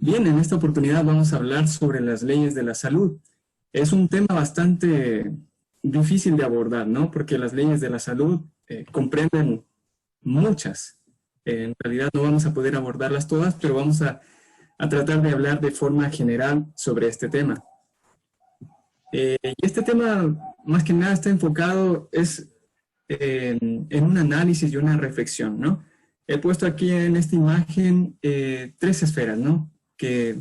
Bien, en esta oportunidad vamos a hablar sobre las leyes de la salud. Es un tema bastante difícil de abordar, ¿no? Porque las leyes de la salud comprenden muchas. En realidad no vamos a poder abordarlas todas, pero vamos a tratar de hablar de forma general sobre este tema. Y este tema, más que nada, está enfocado en un análisis y una reflexión, ¿no? He puesto aquí en esta imagen tres esferas, ¿no? Que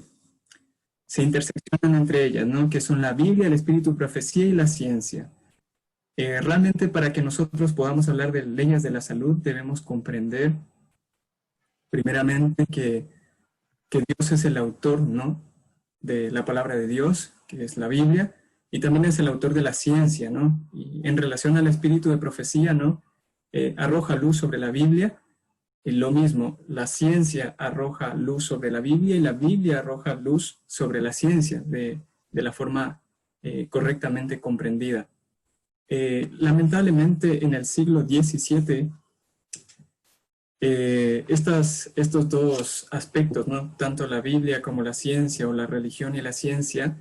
se interseccionan entre ellas, ¿no? Que son la Biblia, el espíritu, profecía y la ciencia. Realmente para que nosotros podamos hablar de leyes de la salud debemos comprender primeramente que Dios es el autor, ¿no? De la palabra de Dios, que es la Biblia, y también es el autor de la ciencia, ¿no? Y en relación al espíritu de profecía, ¿no? Arroja luz sobre la Biblia. Y lo mismo, la ciencia arroja luz sobre la Biblia y la Biblia arroja luz sobre la ciencia de la forma correctamente comprendida. Lamentablemente en el siglo XVII, estos dos aspectos, ¿no? Tanto la Biblia como la ciencia, o la religión y la ciencia,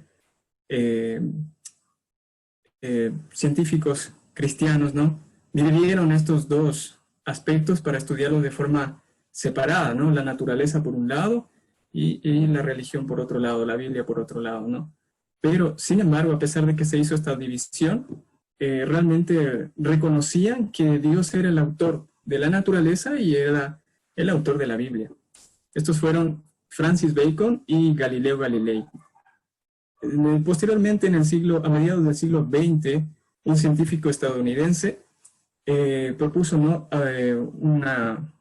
científicos cristianos, ¿no? Dividieron estos dos aspectos para estudiarlos de forma separada, ¿no? La naturaleza por un lado y la religión por otro lado, la Biblia por otro lado, ¿no? Pero, sin embargo, a pesar de que se hizo esta división, realmente reconocían que Dios era el autor de la naturaleza y era el autor de la Biblia. Estos fueron Francis Bacon y Galileo Galilei. Posteriormente, a mediados del siglo XX, un científico estadounidense propuso, ¿no? una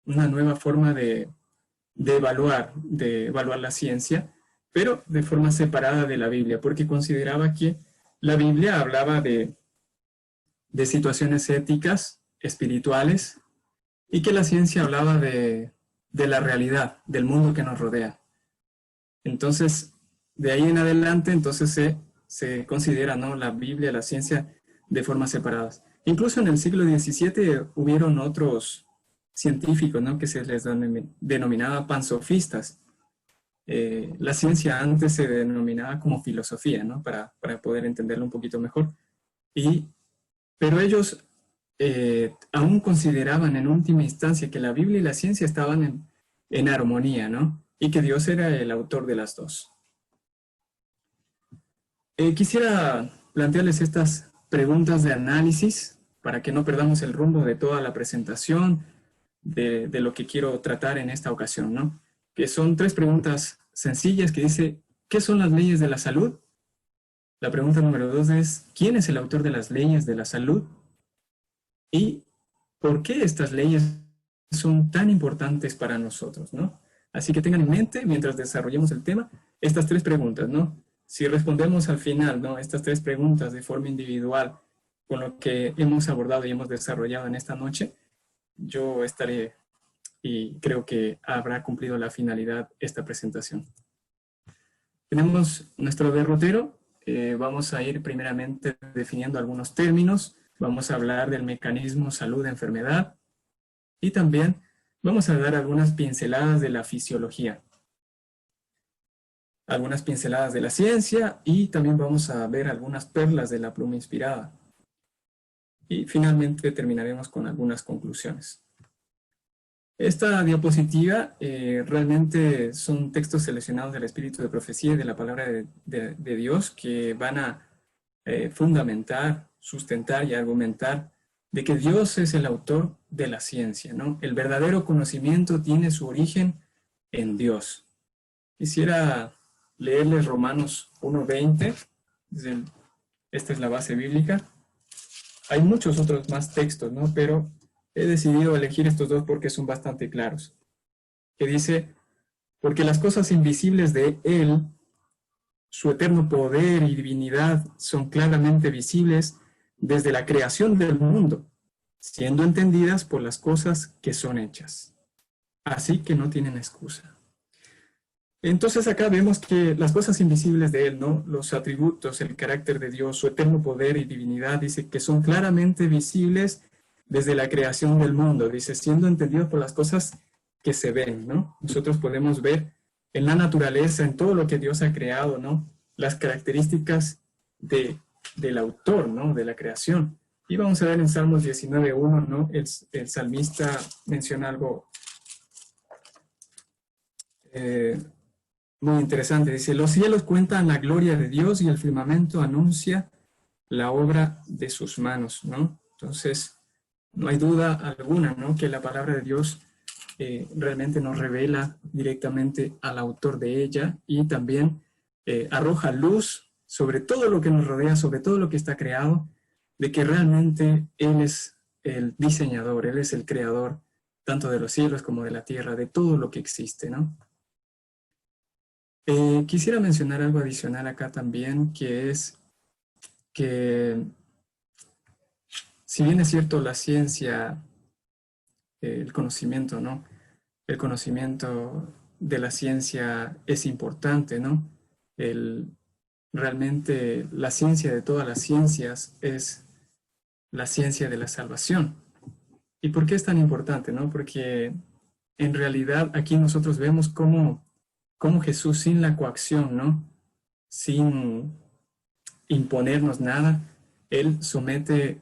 nueva forma de evaluar la ciencia, pero de forma separada de la Biblia, porque consideraba que la Biblia hablaba de situaciones éticas, espirituales, y que la ciencia hablaba de la realidad, del mundo que nos rodea. Entonces, de ahí en adelante, entonces se considera, ¿no? La Biblia, la ciencia, de formas separadas. Incluso en el siglo XVII hubieron otros científicos, ¿no? Que se les denominaba pansofistas. La ciencia antes se denominaba como filosofía, ¿no? Para poder entenderlo un poquito mejor. Pero ellos aún consideraban en última instancia que la Biblia y la ciencia estaban en armonía, ¿no? Y que Dios era el autor de las dos. Quisiera plantearles estas preguntas de análisis para que no perdamos el rumbo de toda la presentación de lo que quiero tratar en esta ocasión, ¿no? Que son tres preguntas sencillas que dice, ¿qué son las leyes de la salud? La pregunta número 2 es, ¿quién es el autor de las leyes de la salud? ¿Y por qué estas leyes son tan importantes para nosotros, ¿no? Así que tengan en mente, mientras desarrollemos el tema, estas tres preguntas, ¿no? Si respondemos al final, ¿no? Estas tres preguntas de forma individual con lo que hemos abordado y hemos desarrollado en esta noche, yo estaré y creo que habrá cumplido la finalidad esta presentación. Tenemos nuestro derrotero. Vamos a ir primeramente definiendo algunos términos. Vamos a hablar del mecanismo salud-enfermedad y también vamos a dar algunas pinceladas de la fisiología, algunas pinceladas de la ciencia y también vamos a ver algunas perlas de la pluma inspirada. Y finalmente terminaremos con algunas conclusiones. Esta diapositiva realmente son textos seleccionados del espíritu de profecía y de la palabra de Dios que van a fundamentar, sustentar y argumentar de que Dios es el autor de la ciencia, ¿no? El verdadero conocimiento tiene su origen en Dios. Quisiera leerles Romanos 1:20, esta es la base bíblica. Hay muchos otros más textos, ¿no? Pero he decidido elegir estos dos porque son bastante claros. Que dice, porque las cosas invisibles de Él, su eterno poder y divinidad son claramente visibles desde la creación del mundo, siendo entendidas por las cosas que son hechas. Así que no tienen excusa. Entonces acá vemos que las cosas invisibles de Él, ¿no? Los atributos, el carácter de Dios, su eterno poder y divinidad, dice que son claramente visibles desde la creación del mundo. Dice, siendo entendidos por las cosas que se ven, ¿no? Nosotros podemos ver en la naturaleza, en todo lo que Dios ha creado, ¿no? Las características del autor, ¿no? De la creación. Y vamos a ver en Salmos 19:1, ¿no? El salmista menciona algo muy interesante. Dice, los cielos cuentan la gloria de Dios y el firmamento anuncia la obra de sus manos, ¿no? Entonces, no hay duda alguna, ¿no? Que la palabra de Dios realmente nos revela directamente al autor de ella y también arroja luz sobre todo lo que nos rodea, sobre todo lo que está creado, de que realmente Él es el diseñador, Él es el creador, tanto de los cielos como de la tierra, de todo lo que existe, ¿no? Quisiera mencionar algo adicional acá también, que es que, si bien es cierto, la ciencia, el conocimiento, ¿no? El conocimiento de la ciencia es importante, ¿no? Realmente la ciencia de todas las ciencias es la ciencia de la salvación. ¿Y por qué es tan importante, no? Porque en realidad aquí nosotros vemos cómo Jesús, sin la coacción, ¿no? Sin imponernos nada, Él somete,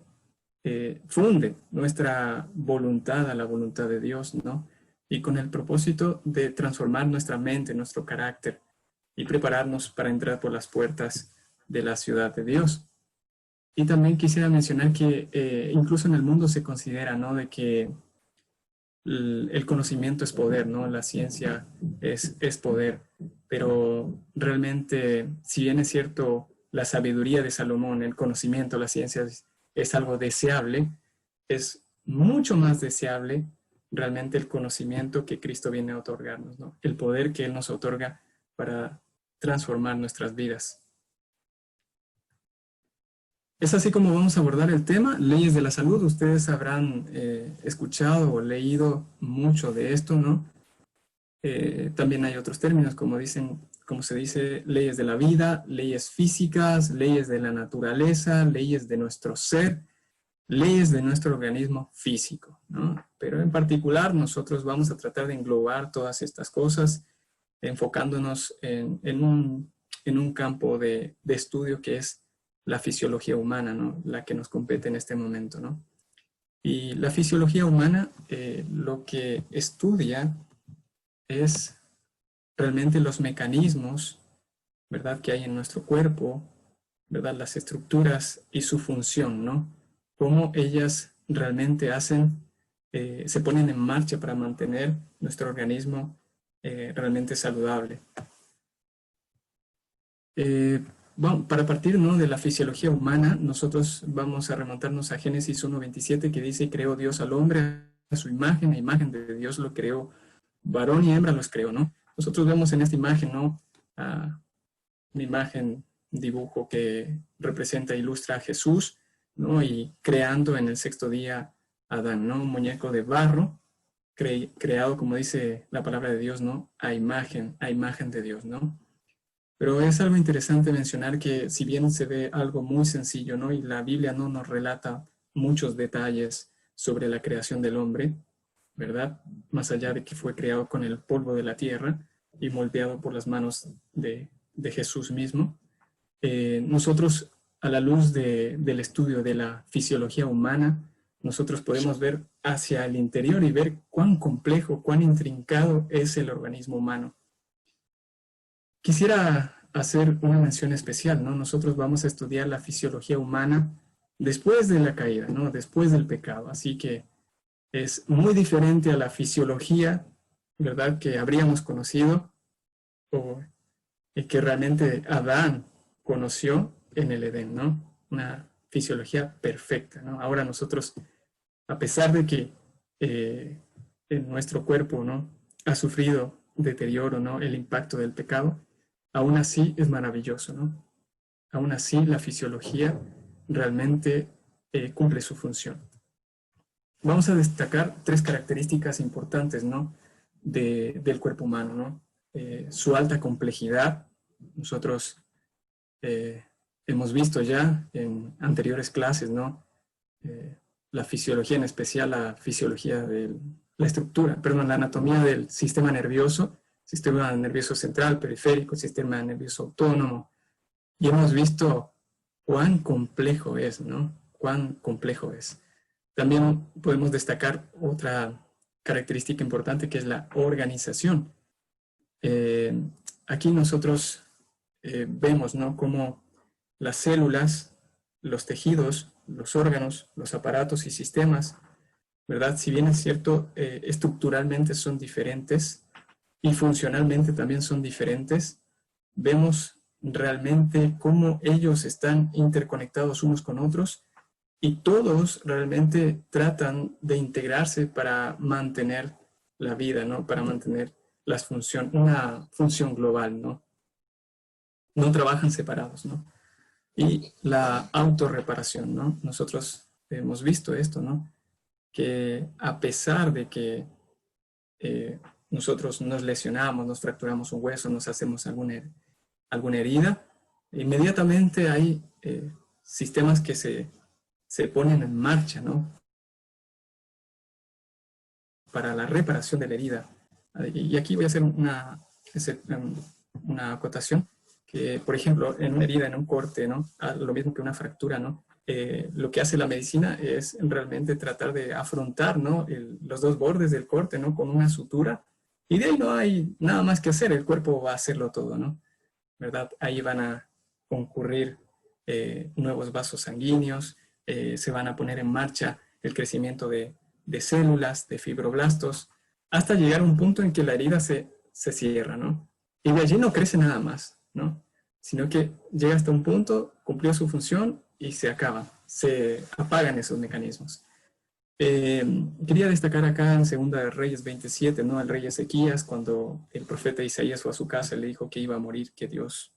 funde nuestra voluntad a la voluntad de Dios, ¿no? Y con el propósito de transformar nuestra mente, nuestro carácter y prepararnos para entrar por las puertas de la ciudad de Dios. Y también quisiera mencionar que incluso en el mundo se considera, ¿no? De que el conocimiento es poder, ¿no? La ciencia es poder, pero realmente, si bien es cierto, la sabiduría de Salomón, el conocimiento, la ciencia es algo deseable, es mucho más deseable realmente el conocimiento que Cristo viene a otorgarnos, ¿no? El poder que Él nos otorga para transformar nuestras vidas. Es así como vamos a abordar el tema, leyes de la salud. Ustedes habrán escuchado o leído mucho de esto, ¿no? También hay otros términos, como se dice, leyes de la vida, leyes físicas, leyes de la naturaleza, leyes de nuestro ser, leyes de nuestro organismo físico, ¿no? Pero en particular nosotros vamos a tratar de englobar todas estas cosas, enfocándonos en un campo de estudio que es la fisiología humana, ¿no? La que nos compete en este momento, ¿no? Y la fisiología humana lo que estudia es realmente los mecanismos, ¿verdad?, que hay en nuestro cuerpo, ¿verdad?, las estructuras y su función, ¿no? Cómo ellas realmente se ponen en marcha para mantener nuestro organismo realmente saludable. Bueno, para partir, ¿no?, de la fisiología humana, nosotros vamos a remontarnos a Génesis 1:27, que dice, creó Dios al hombre a su imagen, a imagen de Dios lo creó, varón y hembra los creó, ¿no? Nosotros vemos en esta imagen, ¿no?, una imagen, un dibujo que representa, ilustra a Jesús, ¿no?, y creando en el sexto día a Adán, ¿no?, un muñeco de barro, creado, como dice la palabra de Dios, ¿no?, a imagen de Dios, ¿no? Pero es algo interesante mencionar que, si bien se ve algo muy sencillo, ¿no?, y la Biblia no nos relata muchos detalles sobre la creación del hombre, ¿verdad?, más allá de que fue creado con el polvo de la tierra y moldeado por las manos de Jesús mismo, nosotros, a la luz del estudio de la fisiología humana, nosotros podemos ver hacia el interior y ver cuán complejo, cuán intrincado es el organismo humano. Quisiera hacer una mención especial, ¿no? Nosotros vamos a estudiar la fisiología humana después de la caída, ¿no?, después del pecado. Así que es muy diferente a la fisiología, ¿verdad?, que habríamos conocido o que realmente Adán conoció en el Edén, ¿no? Una fisiología perfecta, ¿no? Ahora nosotros, a pesar de que en nuestro cuerpo, ¿no?, ha sufrido deterioro, ¿no?, el impacto del pecado, aún así es maravilloso, ¿no? Aún así la fisiología realmente cumple su función. Vamos a destacar 3 características importantes, ¿no?, del cuerpo humano, ¿no? Su alta complejidad. Nosotros hemos visto ya en anteriores clases, ¿no?, la fisiología, en especial la fisiología de la estructura, perdón, la anatomía del sistema nervioso, sistema nervioso central, periférico, sistema nervioso autónomo, y hemos visto cuán complejo es, ¿no? Cuán complejo es. También podemos destacar otra característica importante que es la organización. Aquí nosotros vemos, ¿no?, cómo las células, los tejidos, los órganos, los aparatos y sistemas, ¿verdad? Si bien es cierto, estructuralmente son diferentes y funcionalmente también son diferentes, vemos realmente cómo ellos están interconectados unos con otros y todos realmente tratan de integrarse para mantener la vida, ¿no? Para mantener una función global, ¿no? No trabajan separados, ¿no? Y la autorreparación, ¿no? Nosotros hemos visto esto, ¿no? Que a pesar de que nosotros nos lesionamos, nos fracturamos un hueso, nos hacemos alguna herida, inmediatamente hay sistemas que se ponen en marcha, ¿no?, para la reparación de la herida. Y aquí voy a hacer una acotación, que por ejemplo, en una herida, en un corte, ¿no?, lo mismo que una fractura, ¿no?, lo que hace la medicina es realmente tratar de afrontar, ¿no?, los dos bordes del corte, ¿no?, con una sutura, y de ahí no hay nada más que hacer, el cuerpo va a hacerlo todo, ¿no?, ¿verdad? Ahí van a concurrir nuevos vasos sanguíneos, se van a poner en marcha el crecimiento de células, de fibroblastos, hasta llegar a un punto en que la herida se cierra, ¿no? Y de allí no crece nada más, ¿no? Sino que llega hasta un punto, cumplió su función y se acaba, se apagan esos mecanismos. Quería destacar acá en Segunda de Reyes 27, ¿no?, al rey Ezequías, cuando el profeta Isaías fue a su casa, le dijo que iba a morir, que Dios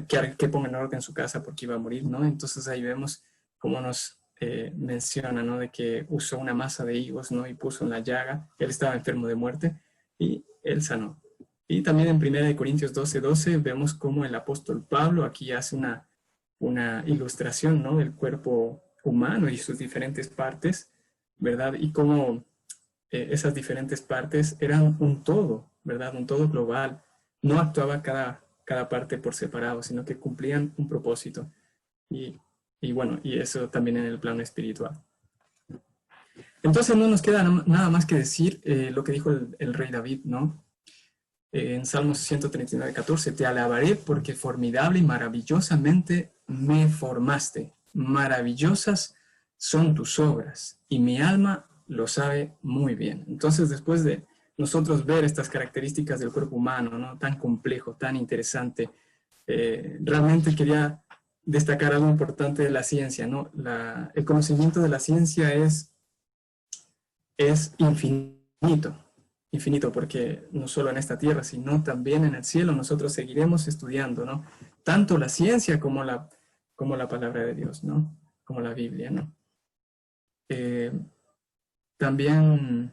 que ponga en orden su casa porque iba a morir, ¿no? Entonces ahí vemos cómo nos menciona, ¿no?, de que usó una masa de higos, ¿no?, y puso en la llaga. Él estaba enfermo de muerte y él sanó. Y también en 1 Corintios 12:12 vemos cómo el apóstol Pablo aquí hace una ilustración, ¿no?, del cuerpo humano y sus diferentes partes, ¿verdad? Y cómo esas diferentes partes eran un todo, ¿verdad? Un todo global. No actuaba cada parte por separado, sino que cumplían un propósito. Y bueno, y eso también en el plano espiritual. Entonces no nos queda nada más que decir lo que dijo el rey David, ¿no? En Salmos 139:14, te alabaré porque formidable y maravillosamente me formaste. Maravillosas son tus obras y mi alma lo sabe muy bien. Entonces, después de nosotros ver estas características del cuerpo humano, ¿no?, tan complejo, tan interesante, realmente quería destacar algo importante de la ciencia, ¿no? El conocimiento de la ciencia es infinito. Infinito, porque no solo en esta tierra, sino también en el cielo nosotros seguiremos estudiando, ¿no?, tanto la ciencia como la palabra de Dios, ¿no?, como la Biblia, ¿no? También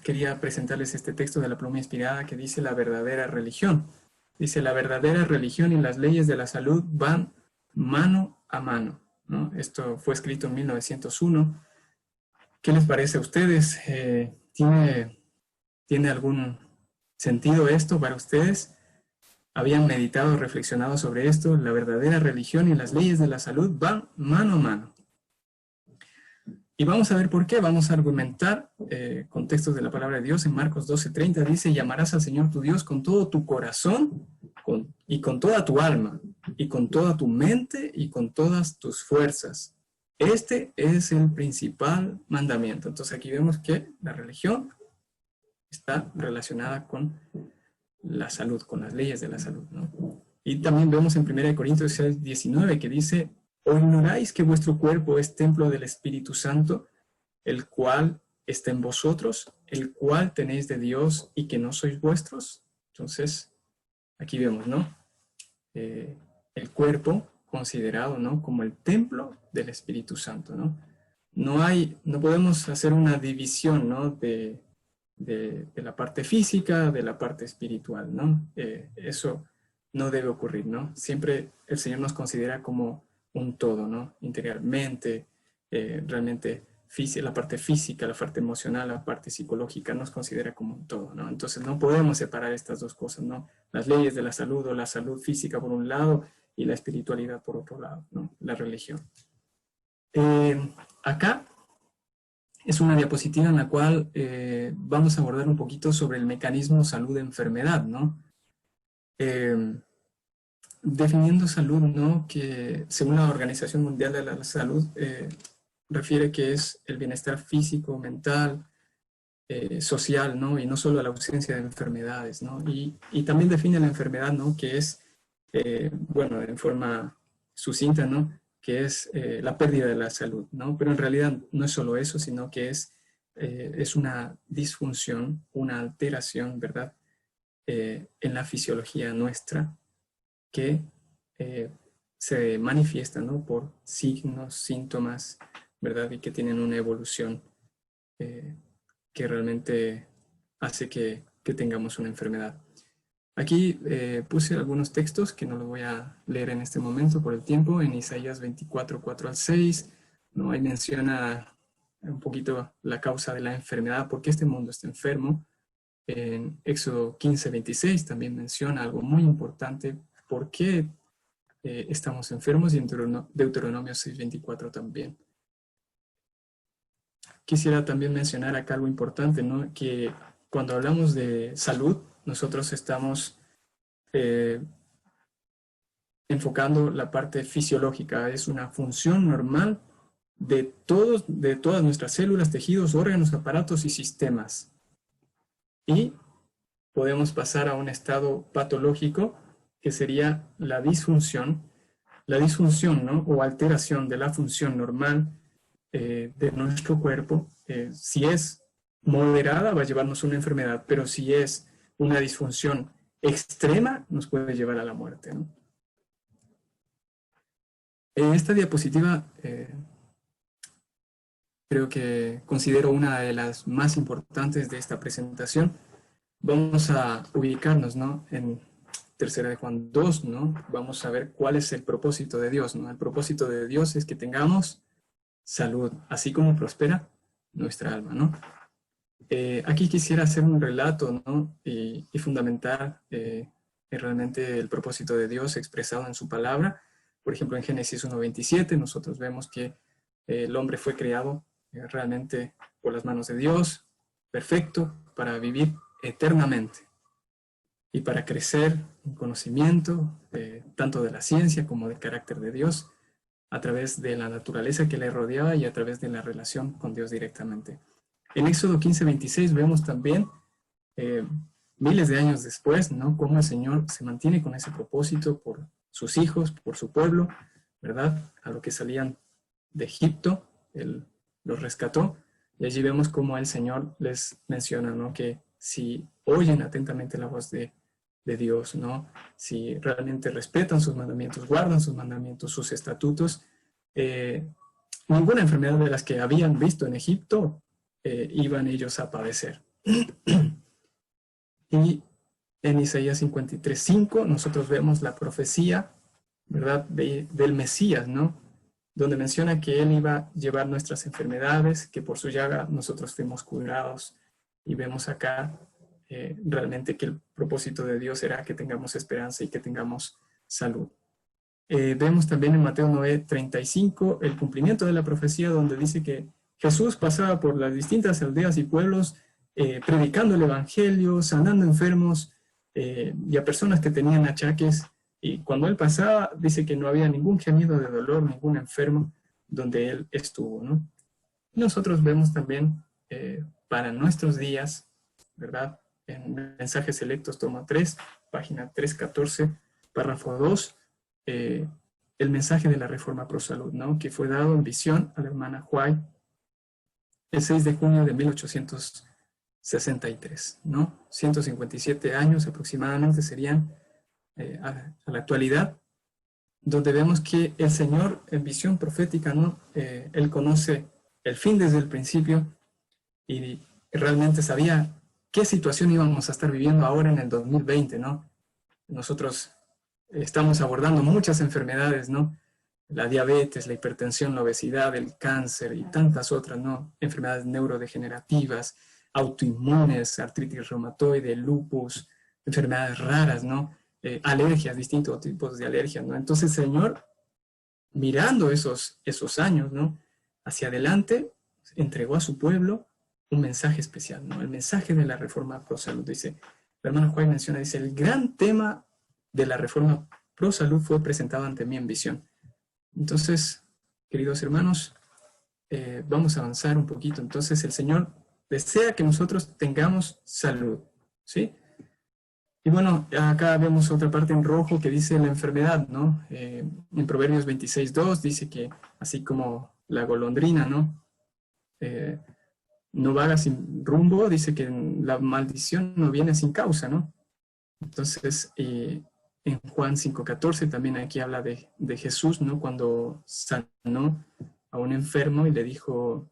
quería presentarles este texto de la pluma inspirada que dice la verdadera religión. Dice, la verdadera religión y las leyes de la salud van mano a mano, ¿no? Esto fue escrito en 1901. ¿Qué les parece a ustedes? ¿Tiene algún sentido esto para ustedes? ¿Habían meditado, reflexionado sobre esto? La verdadera religión y las leyes de la salud van mano a mano. Y vamos a ver por qué. Vamos a argumentar con textos de la palabra de Dios. En Marcos 12:30 dice, y amarás al Señor tu Dios con todo tu corazón y con toda tu alma y con toda tu mente y con todas tus fuerzas. Este es el principal mandamiento. Entonces aquí vemos que la religión está relacionada con la salud, con las leyes de la salud, ¿no? Y también vemos en 1 Corintios 6:19 que dice, ¿o ignoráis que vuestro cuerpo es templo del Espíritu Santo, el cual está en vosotros, el cual tenéis de Dios y que no sois vuestros? Entonces, aquí vemos, ¿no? El cuerpo considerado, ¿no?, como el templo del Espíritu Santo, ¿no? No podemos hacer una división, ¿no?, de la parte física, de la parte espiritual, ¿no? Eso no debe ocurrir, ¿no? Siempre el Señor nos considera como un todo, ¿no? Integralmente, realmente la parte física, la parte emocional, la parte psicológica, nos considera como un todo, ¿no? Entonces no podemos separar estas dos cosas, ¿no? Las leyes de la salud o la salud física por un lado y la espiritualidad por otro lado, ¿no? La religión. Acá es una diapositiva en la cual vamos a abordar un poquito sobre el mecanismo salud-enfermedad, ¿no? Definiendo salud, ¿no? Que según la Organización Mundial de la Salud, refiere que es el bienestar físico, mental, social, ¿no? Y no solo la ausencia de enfermedades, ¿no? Y también define la enfermedad, ¿no? Que es, bueno, en forma sucinta, ¿no? Que es la pérdida de la salud, ¿no? Pero en realidad no es solo eso, sino que es una disfunción, una alteración, ¿verdad? En la fisiología nuestra que se manifiesta, ¿no? Por signos, síntomas, ¿verdad? Y que tienen una evolución que realmente hace que tengamos una enfermedad. Aquí puse algunos textos que no los voy a leer en este momento por el tiempo. En Isaías 24, 4 al 6, ¿no? Ahí menciona un poquito la causa de la enfermedad, por qué este mundo está enfermo. En Éxodo 15, 26 también menciona algo muy importante, por qué estamos enfermos, y en Deuteronomio 6, 24 también. Quisiera también mencionar acá algo importante, ¿no? Que cuando hablamos de salud, nosotros estamos enfocando la parte fisiológica. Es una función normal de todas nuestras células, tejidos, órganos, aparatos y sistemas. Y podemos pasar a un estado patológico, que sería la disfunción, ¿no? O alteración de la función normal de nuestro cuerpo. Si es moderada, va a llevarnos a una enfermedad, pero si es una disfunción extrema, nos puede llevar a la muerte, ¿no? En esta diapositiva creo que considero una de las más importantes de esta presentación. Vamos a ubicarnos, ¿no? En Tercera de Juan 2, ¿no? Vamos a ver cuál es el propósito de Dios, ¿no? El propósito de Dios es que tengamos salud, así como prospera nuestra alma, ¿no? Aquí quisiera hacer un relato, ¿no? Y fundamentar realmente el propósito de Dios expresado en su palabra. Por ejemplo, en Génesis 1:27 nosotros vemos que el hombre fue creado realmente por las manos de Dios, perfecto, para vivir eternamente y para crecer en conocimiento tanto de la ciencia como del carácter de Dios, a través de la naturaleza que le rodeaba y a través de la relación con Dios directamente. En Éxodo 15:26 vemos también, miles de años después, ¿no? Cómo el Señor se mantiene con ese propósito por sus hijos, por su pueblo, ¿verdad? A lo que salían de Egipto, Él los rescató, y allí vemos cómo el Señor les menciona, ¿no? Que si oyen atentamente la voz de Dios, ¿no? Si realmente respetan sus mandamientos, guardan sus mandamientos, sus estatutos, ninguna enfermedad de las que habían visto en Egipto iban ellos a padecer. Y en Isaías 53:5 nosotros vemos la profecía, ¿verdad? Del Mesías, ¿no? Donde menciona que Él iba a llevar nuestras enfermedades, que por su llaga nosotros fuimos curados. Y vemos acá realmente que el propósito de Dios era que tengamos esperanza y que tengamos salud. Vemos también en Mateo 9:35 el cumplimiento de la profecía, donde dice que Jesús pasaba por las distintas aldeas y pueblos predicando el evangelio, sanando enfermos y a personas que tenían achaques. Y cuando Él pasaba, dice que no había ningún gemido de dolor, ningún enfermo donde Él estuvo, ¿no? Y nosotros vemos también para nuestros días, ¿verdad? En Mensajes Selectos, toma 3, página 314, párrafo 2, el mensaje de la Reforma Pro Salud, ¿no? Que fue dado en visión a la hermana White el 6 de junio de 1863, ¿no? 157 años aproximadamente serían a la actualidad, donde vemos que el Señor en visión profética, ¿no? Él conoce el fin desde el principio y realmente sabía qué situación íbamos a estar viviendo ahora en el 2020, ¿no? Nosotros estamos abordando muchas enfermedades, ¿no? la diabetes, la hipertensión, la obesidad, el cáncer y tantas otras, ¿no? Enfermedades neurodegenerativas, autoinmunes, artritis reumatoide, lupus, enfermedades raras, ¿no? Alergias, distintos tipos de alergias, ¿no? Entonces, Señor, mirando esos años, ¿no? Hacia adelante, entregó a su pueblo un mensaje especial, ¿no? El mensaje de la reforma pro salud. Dice, el hermano Juan menciona, dice, el gran tema de la reforma pro salud fue presentado ante mí en visión. Entonces, queridos hermanos, vamos a avanzar un poquito. Entonces, el Señor desea que nosotros tengamos salud, ¿sí? Y bueno, acá vemos otra parte en rojo que dice la enfermedad, ¿no? En Proverbios 26:2 dice que así como la golondrina, ¿no? No vaga sin rumbo, dice que la maldición no viene sin causa, ¿no? Entonces, en Juan 5:14 también aquí habla de Jesús, ¿no? Cuando sanó a un enfermo y le dijo,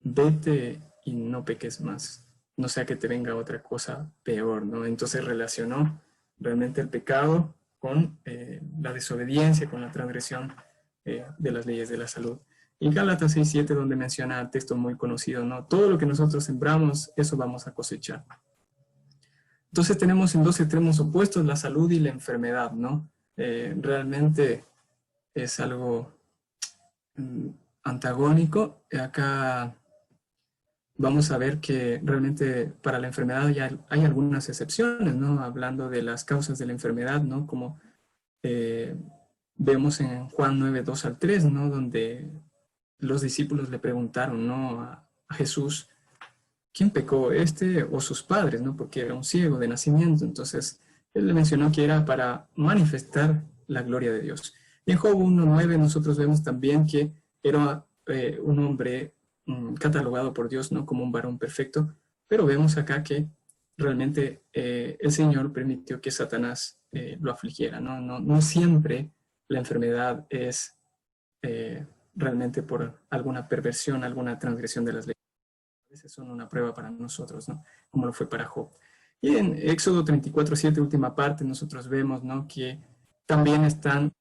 vete y no peques más, no sea que te venga otra cosa peor, ¿no? Entonces relacionó realmente el pecado con la desobediencia, con la transgresión de las leyes de la salud. Y Gálatas 6:7, donde menciona texto muy conocido, ¿no? Todo lo que nosotros sembramos, eso vamos a cosechar. Entonces tenemos en dos extremos opuestos la salud y la enfermedad, ¿no? Realmente es algo antagónico. Acá vamos a ver que realmente para la enfermedad ya hay algunas excepciones, ¿no? Hablando de las causas de la enfermedad, ¿no? Como vemos en Juan 9:2-3, ¿no? Donde los discípulos le preguntaron, ¿no? A Jesús, ¿quién pecó, este o sus padres, ¿no? Porque era un ciego de nacimiento. Entonces, él le mencionó que era para manifestar la gloria de Dios. Y en Job 1:9 nosotros vemos también que era un hombre catalogado por Dios, ¿no? Como un varón perfecto, pero vemos acá que realmente el Señor permitió que Satanás lo afligiera, ¿no? No siempre la enfermedad es realmente por alguna perversión, alguna transgresión de las leyes. A veces son una prueba para nosotros, ¿no? Como lo fue para Job. Y en Éxodo 34:7, última parte, nosotros vemos, ¿no? Que también están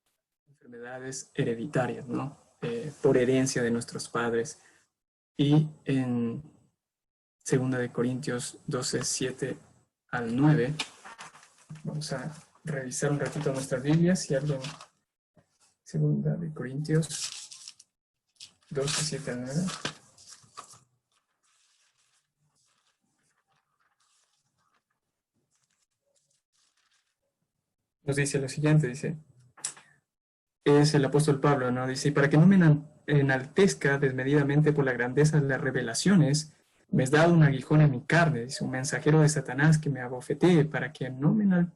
enfermedades hereditarias, ¿no? Por herencia de nuestros padres. Y en 2 Corintios 12:7-9, vamos a revisar un ratito nuestras Biblias y algo. 2 Corintios 12:7-9. Nos dice lo siguiente, dice, es el apóstol Pablo, ¿no? Dice, para que no me enaltezca desmedidamente por la grandeza de las revelaciones, me has dado un aguijón en mi carne, dice, un mensajero de Satanás que me abofetee para que no me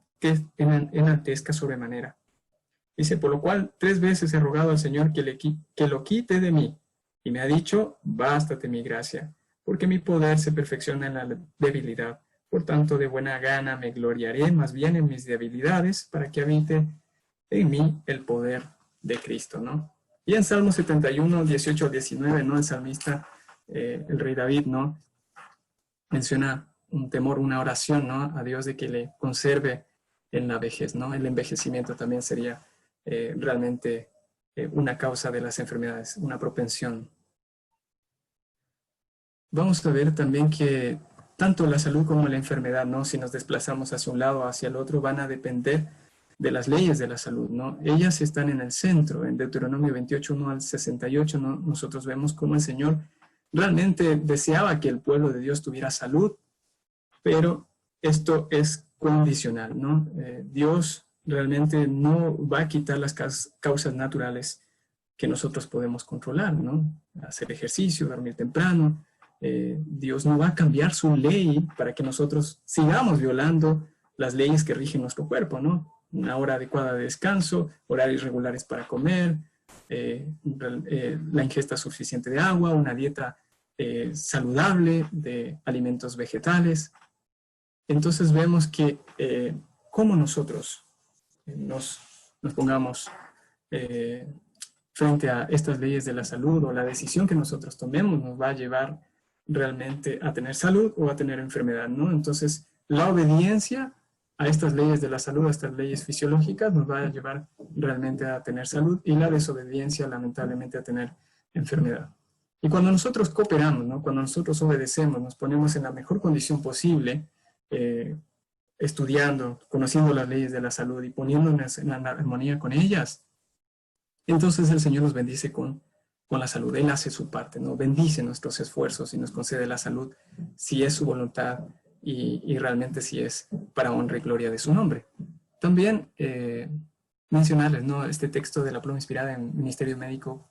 enaltezca sobremanera. Dice, por lo cual 3 veces he rogado al Señor que lo quite de mí, y me ha dicho, bástate mi gracia, porque mi poder se perfecciona en la debilidad. Por tanto, de buena gana me gloriaré más bien en mis debilidades, para que habite en mí el poder de Cristo, ¿no? Y en Salmo 71:18-19, ¿no? El salmista, el rey David, ¿no? Menciona un temor, una oración, ¿no? A Dios de que le conserve en la vejez, ¿no? El envejecimiento también sería realmente una causa de las enfermedades, una propensión. Vamos a ver también que tanto la salud como la enfermedad, ¿no? Si nos desplazamos hacia un lado o hacia el otro, van a depender de las leyes de la salud, ¿no? Ellas están en el centro. En Deuteronomio 28:1-68, ¿no? Nosotros vemos cómo el Señor realmente deseaba que el pueblo de Dios tuviera salud, pero esto es condicional, ¿no? Dios realmente no va a quitar las causas naturales que nosotros podemos controlar, ¿no? Hacer ejercicio, dormir temprano. Dios no va a cambiar su ley para que nosotros sigamos violando las leyes que rigen nuestro cuerpo, ¿no? Una hora adecuada de descanso, horarios regulares para comer, la ingesta suficiente de agua, una dieta saludable de alimentos vegetales. Entonces vemos que cómo nosotros nos pongamos frente a estas leyes de la salud o la decisión que nosotros tomemos nos va a llevar realmente a tener salud o a tener enfermedad, ¿no? Entonces, la obediencia a estas leyes de la salud, a estas leyes fisiológicas, nos va a llevar realmente a tener salud, y la desobediencia lamentablemente a tener enfermedad. Y cuando nosotros cooperamos, ¿no? Cuando nosotros obedecemos, nos ponemos en la mejor condición posible, estudiando, conociendo las leyes de la salud y poniéndonos en armonía con ellas, entonces el Señor nos bendice con la salud. Él hace su parte, ¿no? Bendice nuestros esfuerzos y nos concede la salud si es su voluntad y realmente si es para honra y gloria de su nombre. También mencionarles, ¿no? Este texto de la pluma inspirada en Ministerio Médico,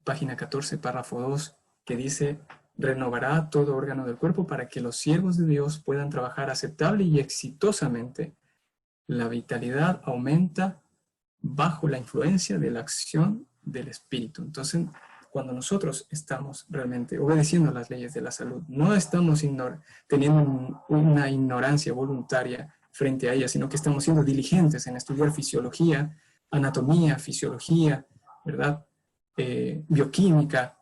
página 14, párrafo 2, que dice: renovará todo órgano del cuerpo para que los siervos de Dios puedan trabajar aceptable y exitosamente. La vitalidad aumenta bajo la influencia de la acción del Espíritu. Entonces, cuando nosotros estamos realmente obedeciendo las leyes de la salud, no estamos teniendo una ignorancia voluntaria frente a ellas, sino que estamos siendo diligentes en estudiar fisiología, anatomía, fisiología, ¿verdad? Bioquímica.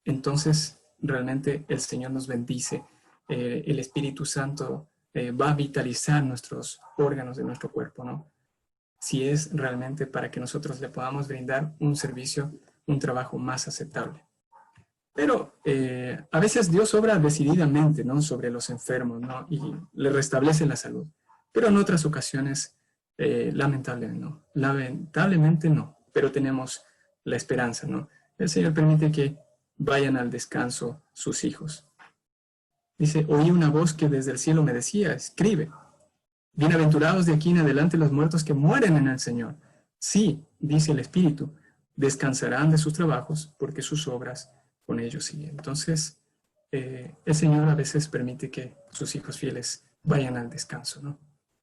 Entonces, realmente el Señor nos bendice. El Espíritu Santo va a vitalizar nuestros órganos de nuestro cuerpo, ¿no? Si es realmente para que nosotros le podamos brindar un servicio, un trabajo más aceptable. Pero a veces Dios obra decididamente, ¿no? Sobre los enfermos, ¿no? Y le restablece la salud. Pero en otras ocasiones, lamentablemente no. Pero tenemos la esperanza, ¿no? El Señor permite que vayan al descanso sus hijos. Dice: oí una voz que desde el cielo me decía: escribe, bienaventurados de aquí en adelante los muertos que mueren en el Señor. Sí, dice el Espíritu, descansarán de sus trabajos porque sus obras con ellos siguen. Entonces, el Señor a veces permite que sus hijos fieles vayan al descanso, ¿no?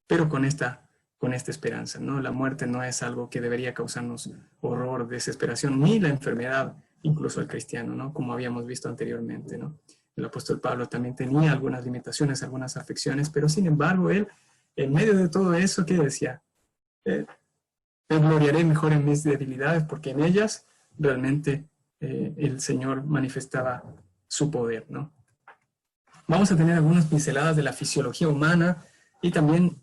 Pero con esta esperanza, ¿no? La muerte no es algo que debería causarnos horror, desesperación, ni la enfermedad, incluso al cristiano, ¿no? Como habíamos visto anteriormente, ¿no? El apóstol Pablo también tenía algunas limitaciones, algunas afecciones, pero sin embargo él, en medio de todo eso, ¿qué decía? Me gloriaré mejor en mis debilidades, porque en ellas realmente el Señor manifestaba su poder, ¿no? Vamos a tener algunas pinceladas de la fisiología humana y también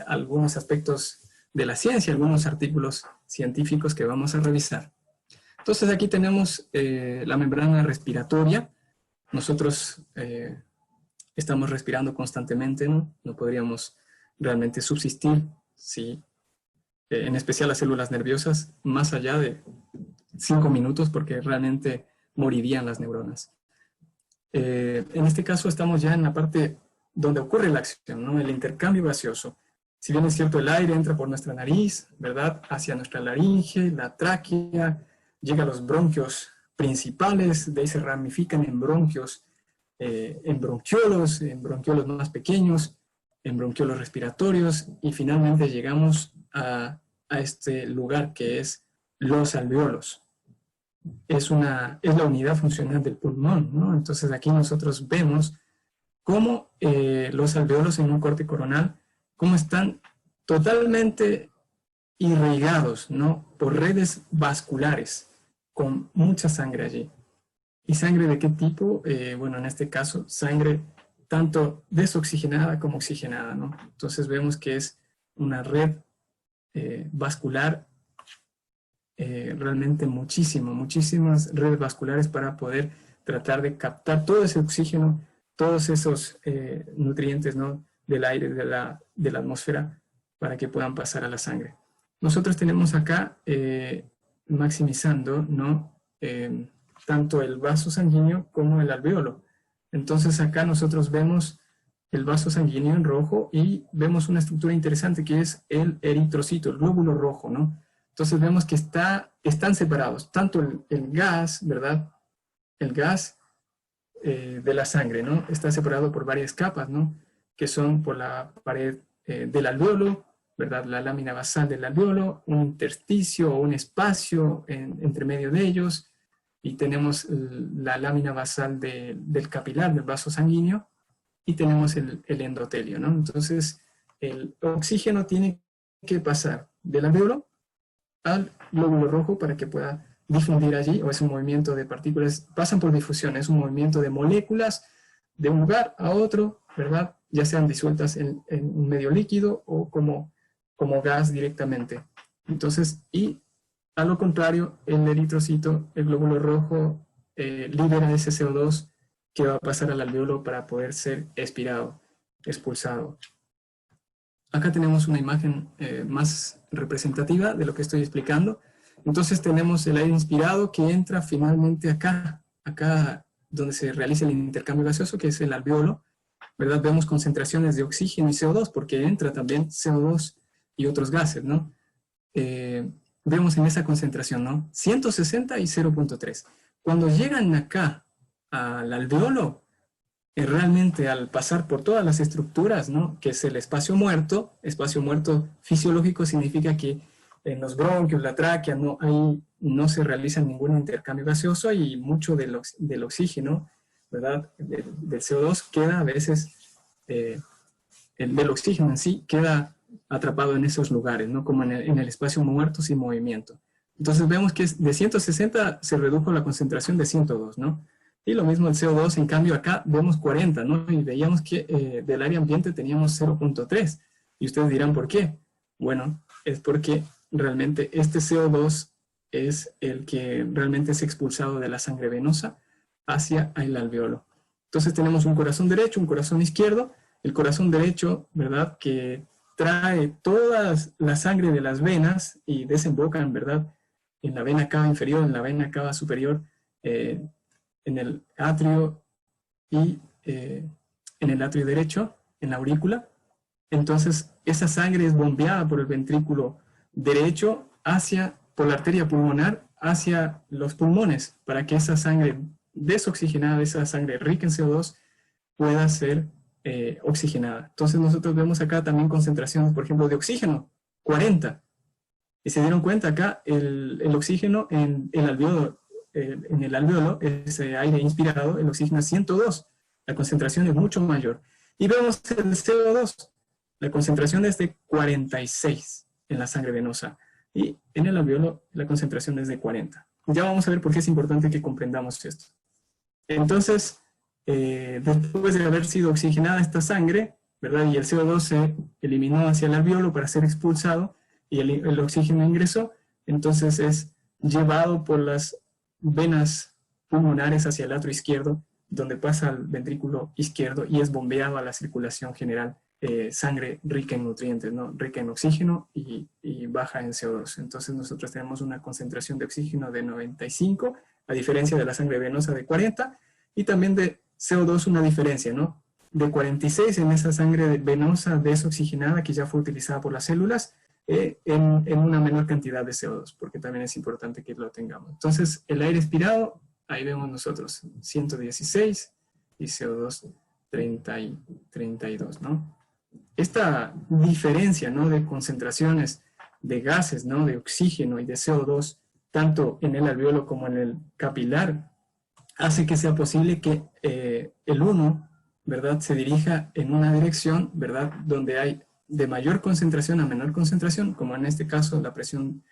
algunos aspectos de la ciencia, algunos artículos científicos que vamos a revisar. Entonces aquí tenemos la membrana respiratoria. Nosotros estamos respirando constantemente, ¿no? No podríamos realmente subsistir si, en especial las células nerviosas, más allá de 5 minutos, porque realmente morirían las neuronas. En este caso estamos ya en la parte donde ocurre la acción, ¿no? El intercambio gaseoso. Si bien es cierto, el aire entra por nuestra nariz, ¿verdad? Hacia nuestra laringe, la tráquea, llega a los bronquios principales, de ahí se ramifican en bronquiolos más pequeños, en bronquiolos respiratorios, y finalmente llegamos a este lugar que es los alveolos. Es la unidad funcional del pulmón, ¿no? Entonces aquí nosotros vemos cómo los alveolos en un corte coronal, cómo están totalmente irrigados, ¿no? Por redes vasculares, con mucha sangre allí. ¿Y sangre de qué tipo? Bueno, en este caso, sangre tanto desoxigenada como oxigenada, ¿no? Entonces vemos que es una red vascular, realmente muchísimas redes vasculares para poder tratar de captar todo ese oxígeno, todos esos nutrientes, ¿no? Del aire, de la atmósfera, para que puedan pasar a la sangre. Nosotros tenemos acá, maximizando, ¿no? Tanto el vaso sanguíneo como el alveolo. Entonces acá nosotros vemos el vaso sanguíneo en rojo y vemos una estructura interesante que es el eritrocito, el glóbulo rojo, ¿no? Entonces vemos que están separados, tanto el gas, ¿verdad? El gas de la sangre, ¿no? Está separado por varias capas, ¿no? Que son por la pared del alveolo, ¿verdad? La lámina basal del alveolo, un intersticio o un espacio entre medio de ellos, y tenemos la lámina basal del capilar, del vaso sanguíneo, y tenemos el endotelio, ¿no? Entonces, el oxígeno tiene que pasar del alveolo al glóbulo rojo para que pueda difundir allí, o es un movimiento de partículas, pasan por difusión, es un movimiento de moléculas de un lugar a otro, ¿verdad? ya sean disueltas en un medio líquido o como gas directamente. Entonces, y a lo contrario, el eritrocito, el glóbulo rojo, libera ese CO2 que va a pasar al alveolo para poder ser expirado, expulsado. Acá tenemos una imagen más representativa de lo que estoy explicando. Entonces tenemos el aire inspirado que entra finalmente acá donde se realiza el intercambio gaseoso, que es el alveolo, ¿verdad? Vemos concentraciones de oxígeno y CO2, porque entra también CO2 y otros gases, ¿no? Vemos en esa concentración, ¿no? 160 y 0.3. Cuando llegan acá al alveolo, realmente al pasar por todas las estructuras, ¿no? Que es el espacio muerto fisiológico significa que en los bronquios, la tráquea, no se realiza ningún intercambio gaseoso y mucho del oxígeno, ¿verdad? Del CO2 queda a veces, del oxígeno en sí, queda atrapado en esos lugares, ¿no? Como en el espacio muerto sin movimiento. Entonces vemos que de 160 se redujo la concentración de 102, ¿no? Y lo mismo el CO2, en cambio acá vemos 40, ¿no? Y veíamos que del área ambiente teníamos 0.3. Y ustedes dirán, ¿por qué? Bueno, es porque realmente este CO2 es el que realmente es expulsado de la sangre venosa hacia el alveolo. Entonces tenemos un corazón derecho, un corazón izquierdo. El corazón derecho, ¿verdad?, que trae toda la sangre de las venas y desembocan, ¿verdad?, en la vena cava inferior, en la vena cava superior, en el atrio y en el atrio derecho, en la aurícula. Entonces, esa sangre es bombeada por el ventrículo derecho por la arteria pulmonar hacia los pulmones, para que esa sangre desoxigenada, esa sangre rica en CO2, pueda ser oxigenada. Entonces nosotros vemos acá también concentración, por ejemplo, de oxígeno, 40. Y se dieron cuenta acá el oxígeno en el alveolo, ese aire inspirado, el oxígeno es 102. La concentración es mucho mayor. Y vemos el CO2. La concentración es de 46 en la sangre venosa. Y en el alveolo la concentración es de 40. Ya vamos a ver por qué es importante que comprendamos esto. Entonces, después de haber sido oxigenada esta sangre, ¿verdad?, y el CO2 se eliminó hacia el alveolo para ser expulsado, y el oxígeno ingresó, entonces es llevado por las venas pulmonares hacia el atrio izquierdo, donde pasa al ventrículo izquierdo y es bombeado a la circulación general, sangre rica en nutrientes, ¿no?, rica en oxígeno y baja en CO2. Entonces nosotros tenemos una concentración de oxígeno de 95, a diferencia de la sangre venosa de 40, y también de CO2 una diferencia, ¿no?, de 46 en esa sangre venosa desoxigenada que ya fue utilizada por las células, en una menor cantidad de CO2, porque también es importante que lo tengamos. Entonces, el aire expirado, ahí vemos nosotros 116 y CO2 32, ¿no? Esta diferencia, ¿no?, de concentraciones de gases, ¿no?, de oxígeno y de CO2, tanto en el alveolo como en el capilar, hace que sea posible que el uno, ¿verdad?, se dirija en una dirección, ¿verdad?, donde hay de mayor concentración a menor concentración, como en este caso la presión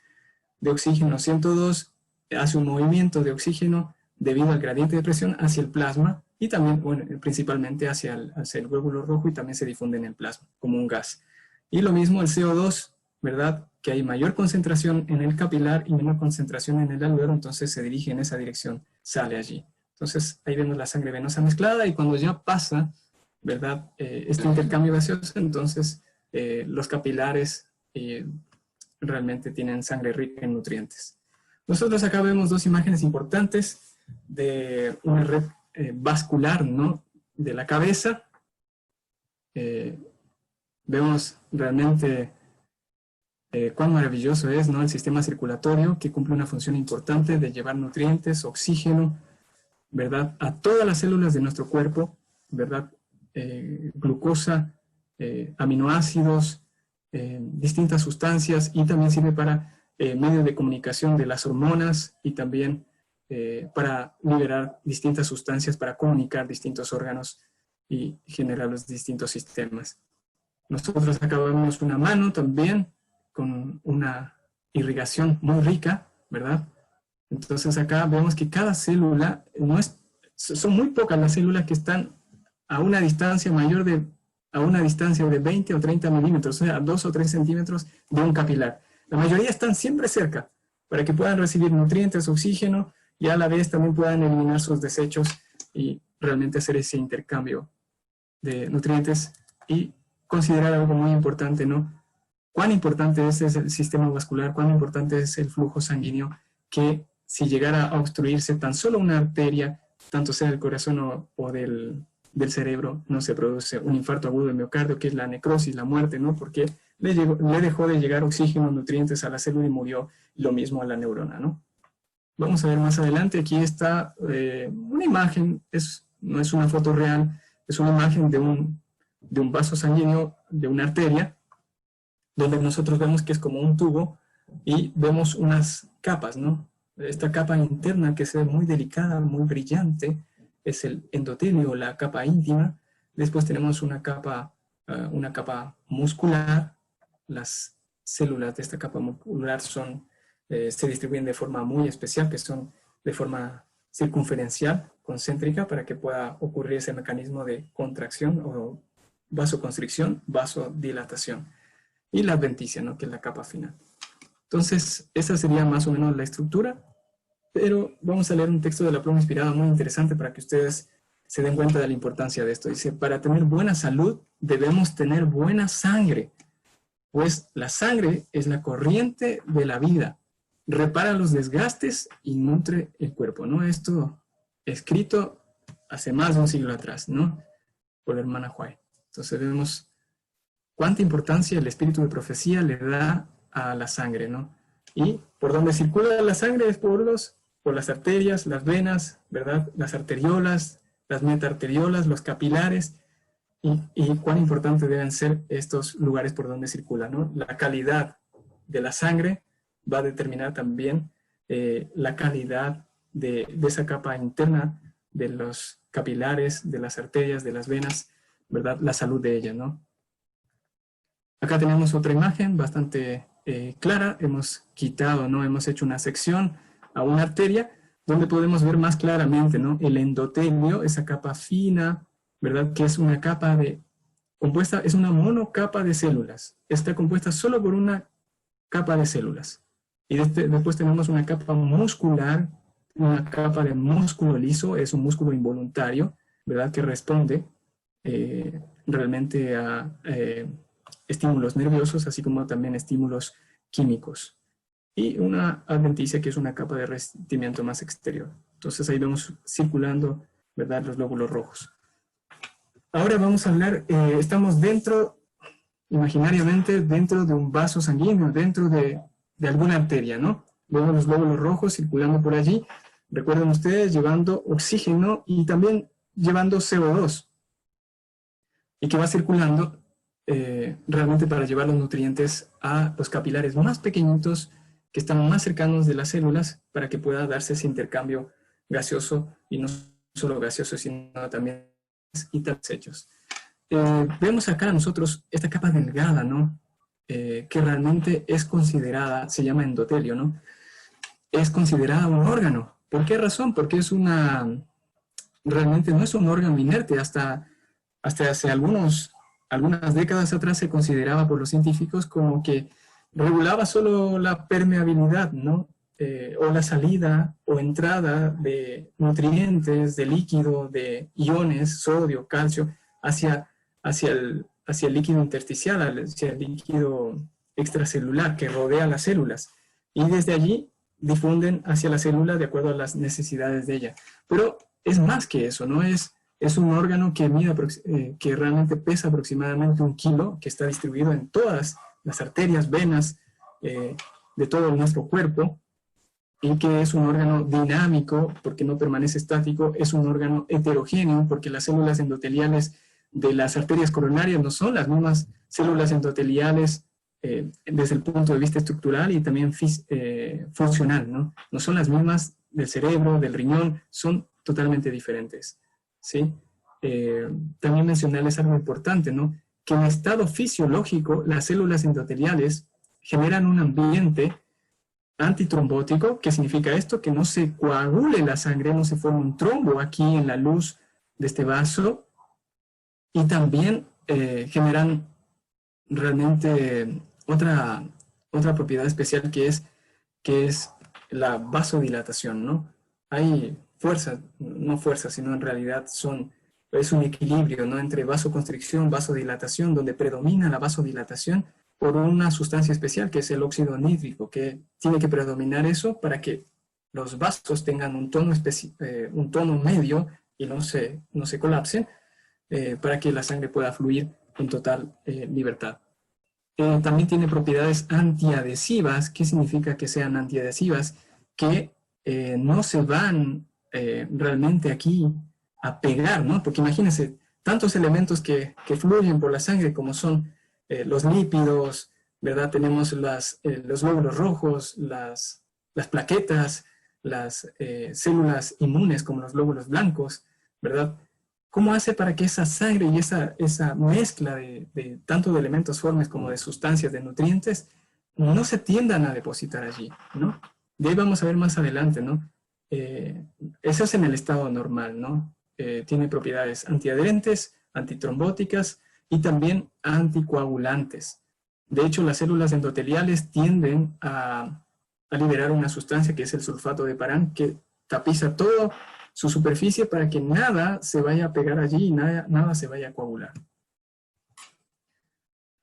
de oxígeno 102 hace un movimiento de oxígeno debido al gradiente de presión hacia el plasma y también, bueno, principalmente hacia el glóbulo rojo, y también se difunde en el plasma como un gas. Y lo mismo el CO2, ¿verdad?, que hay mayor concentración en el capilar y menor concentración en el alveolo, entonces se dirige en esa dirección, sale allí. Entonces ahí vemos la sangre venosa mezclada, y cuando ya pasa, ¿verdad?, este intercambio gaseoso, entonces los capilares realmente tienen sangre rica en nutrientes. Nosotros acá vemos dos imágenes importantes de una red vascular, ¿no?, de la cabeza. Vemos realmente cuán maravilloso es, ¿no?, el sistema circulatorio, que cumple una función importante de llevar nutrientes, oxígeno, ¿verdad?, a todas las células de nuestro cuerpo, ¿verdad?, glucosa, aminoácidos, distintas sustancias, y también sirve para medio de comunicación de las hormonas, y también para liberar distintas sustancias para comunicar distintos órganos y generar los distintos sistemas. Nosotros acá vemos una mano también con una irrigación muy rica, ¿verdad? Entonces acá vemos que cada célula, son muy pocas las células que están a una distancia mayor de a una distancia de 20 o 30 milímetros, o sea, 2 o 3 centímetros de un capilar. La mayoría están siempre cerca, para que puedan recibir nutrientes, oxígeno, y a la vez también puedan eliminar sus desechos y realmente hacer ese intercambio de nutrientes. Y considerar algo muy importante, ¿no? Cuán importante es el sistema vascular, cuán importante es el flujo sanguíneo, que si llegara a obstruirse tan solo una arteria, tanto sea del corazón o del cerebro, no se produce un infarto agudo de miocardio, que es la necrosis, la muerte, ¿no? Porque le dejó de llegar oxígeno, nutrientes a la célula y murió. Lo mismo a la neurona, ¿no? Vamos a ver más adelante, aquí está una imagen, no es una foto real, es una imagen de un vaso sanguíneo, de una arteria, donde nosotros vemos que es como un tubo y vemos unas capas, ¿no? Esta capa interna que se ve muy delicada, muy brillante, es el endotelio, la capa íntima. Después tenemos una capa muscular. Las células de esta capa muscular se distribuyen de forma muy especial, que son de forma circunferencial, concéntrica, para que pueda ocurrir ese mecanismo de contracción o vasoconstricción, vasodilatación. Y la adventicia, ¿no? Que es la capa final. Entonces, esa sería más o menos la estructura, pero vamos a leer un texto de la pluma inspirada muy interesante para que ustedes se den cuenta de la importancia de esto. Dice, para tener buena salud debemos tener buena sangre, pues la sangre es la corriente de la vida, repara los desgastes y nutre el cuerpo, ¿no? Esto escrito hace más de un siglo atrás, ¿no? Por la hermana White. Entonces vemos cuánta importancia el espíritu de profecía le da a la sangre, ¿no? Y por donde circula la sangre es por las arterias, las venas, ¿verdad? Las arteriolas, las metaarteriolas, los capilares, y cuán importantes deben ser estos lugares por donde circula, ¿no? La calidad de la sangre va a determinar también la calidad de esa capa interna de los capilares, de las arterias, de las venas, ¿verdad? La salud de ella, ¿no? Acá tenemos otra imagen bastante clara. Hemos quitado, ¿no? Hemos hecho una sección a una arteria donde podemos ver más claramente, ¿no? El endotelio, esa capa fina, ¿verdad? Que es una capa compuesta, es una monocapa de células. Está compuesta solo por una capa de células. Y después tenemos una capa muscular, una capa de músculo liso, es un músculo involuntario, ¿verdad? Que responde realmente a estímulos nerviosos, así como también estímulos químicos. Y una adventicia, que es una capa de revestimiento más exterior. Entonces ahí vemos circulando, ¿verdad?, los glóbulos rojos. Ahora vamos a hablar, estamos imaginariamente dentro de un vaso sanguíneo, dentro de alguna arteria, ¿no? Vemos los glóbulos rojos circulando por allí. Recuerden ustedes, llevando oxígeno y también llevando CO2. Y que va circulando realmente para llevar los nutrientes a los capilares más pequeñitos que están más cercanos de las células, para que pueda darse ese intercambio gaseoso, y no solo gaseoso, sino también y desechos. Vemos acá nosotros esta capa delgada, ¿no? Que realmente es considerada, se llama endotelio, ¿no? Es considerada un órgano. ¿Por qué razón? Porque realmente no es un órgano inerte. Hasta hace algunas décadas atrás se consideraba por los científicos como que regulaba solo la permeabilidad, ¿no? O la salida o entrada de nutrientes, de líquido, de iones, sodio, calcio, hacia el líquido intersticial, hacia el líquido extracelular que rodea las células. Y desde allí difunden hacia la célula de acuerdo a las necesidades de ella. Pero es más que eso, ¿no? Es un órgano que que realmente pesa aproximadamente 1 kilo, que está distribuido en todas las arterias, venas de todo nuestro cuerpo, y que es un órgano dinámico porque no permanece estático, es un órgano heterogéneo porque las células endoteliales de las arterias coronarias no son las mismas células endoteliales desde el punto de vista estructural y también funcional, ¿no? No son las mismas del cerebro, del riñón, son totalmente diferentes, ¿sí? También mencionarles algo importante, ¿no? Que en estado fisiológico las células endoteliales generan un ambiente antitrombótico. ¿Qué significa esto? Que no se coagule la sangre, no se forme un trombo aquí en la luz de este vaso, y también generan realmente otra propiedad especial que es la vasodilatación, ¿no? Hay fuerza, no fuerza, sino en realidad es un equilibrio, ¿no? Entre vasoconstricción, vasodilatación, donde predomina la vasodilatación por una sustancia especial que es el óxido nítrico, que tiene que predominar eso para que los vasos tengan un tono medio y no se colapsen, para que la sangre pueda fluir con total libertad. También tiene propiedades antiadhesivas. ¿Qué significa que sean antiadhesivas? Que no se van realmente aquí a pegar, ¿no? Porque imagínense, tantos elementos que fluyen por la sangre como son los lípidos, ¿verdad? Tenemos los glóbulos rojos, las plaquetas, las células inmunes como los glóbulos blancos, ¿verdad? ¿Cómo hace para que esa sangre y esa mezcla de tanto de elementos formes como de sustancias, de nutrientes, no se tiendan a depositar allí, ¿no? De ahí vamos a ver más adelante, ¿no? Eso es en el estado normal, ¿no? Tiene propiedades antiadherentes, antitrombóticas y también anticoagulantes. De hecho, las células endoteliales tienden a liberar una sustancia que es el sulfato de parán, que tapiza todo su superficie para que nada se vaya a pegar allí y nada se vaya a coagular.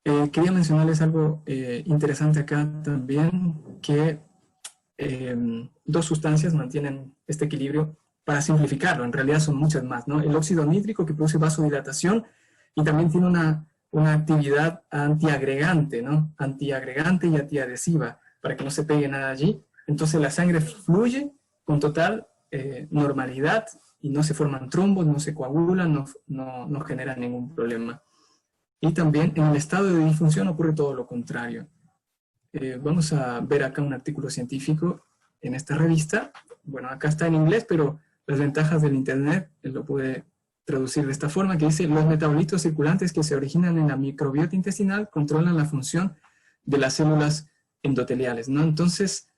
Quería mencionarles algo interesante acá también, que dos sustancias mantienen este equilibrio para simplificarlo. En realidad son muchas más, ¿no? El óxido nítrico, que produce vasodilatación y también tiene una actividad antiagregante, ¿no? Antiagregante y antiadhesiva, para que no se pegue nada allí. Entonces la sangre fluye con total normalidad y no se forman trombos, no se coagulan, no generan ningún problema. Y también en el estado de disfunción ocurre todo lo contrario. Vamos a ver acá un artículo científico en esta revista. Bueno, acá está en inglés, pero las ventajas del internet lo puede traducir de esta forma, que dice: los metabolitos circulantes que se originan en la microbiota intestinal controlan la función de las células endoteliales, ¿no? Entonces,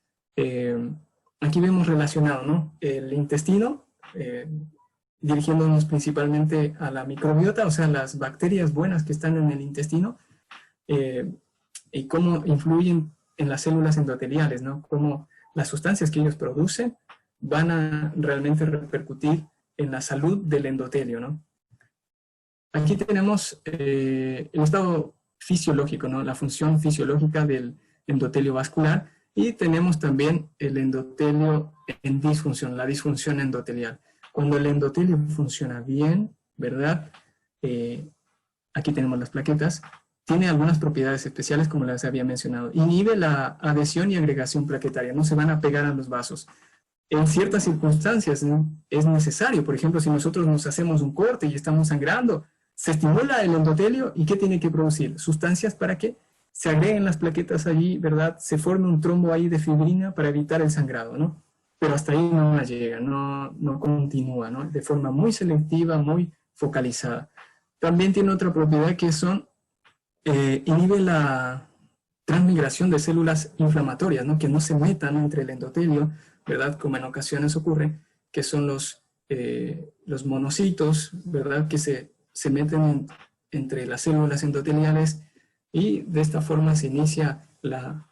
aquí vemos relacionado, ¿no? El intestino, dirigiéndonos principalmente a la microbiota, o sea, las bacterias buenas que están en el intestino, y cómo influyen en las células endoteliales, ¿no? Cómo las sustancias que ellos producen van a realmente repercutir en la salud del endotelio, ¿no? Aquí tenemos el estado fisiológico, ¿no? La función fisiológica del endotelio vascular, y tenemos también el endotelio en disfunción, la disfunción endotelial. Cuando el endotelio funciona bien, ¿verdad? Aquí tenemos las plaquetas. Tiene algunas propiedades especiales, como las había mencionado. Inhibe la adhesión y agregación plaquetaria, no se van a pegar a los vasos. En ciertas circunstancias, ¿no?, es necesario. Por ejemplo, si nosotros nos hacemos un corte y estamos sangrando, se estimula el endotelio, ¿y qué tiene que producir? Sustancias para que se agreguen las plaquetas allí, ¿verdad? Se forme un trombo ahí de fibrina para evitar el sangrado, ¿no? Pero hasta ahí no llega, no continúa, ¿no? De forma muy selectiva, muy focalizada. También tiene otra propiedad que inhibe la transmigración de células inflamatorias, ¿no? Que no se metan entre el endotelio, ¿verdad? Como en ocasiones ocurre, que son los monocitos, ¿verdad? Que se meten entre las células endoteliales, y de esta forma se inicia la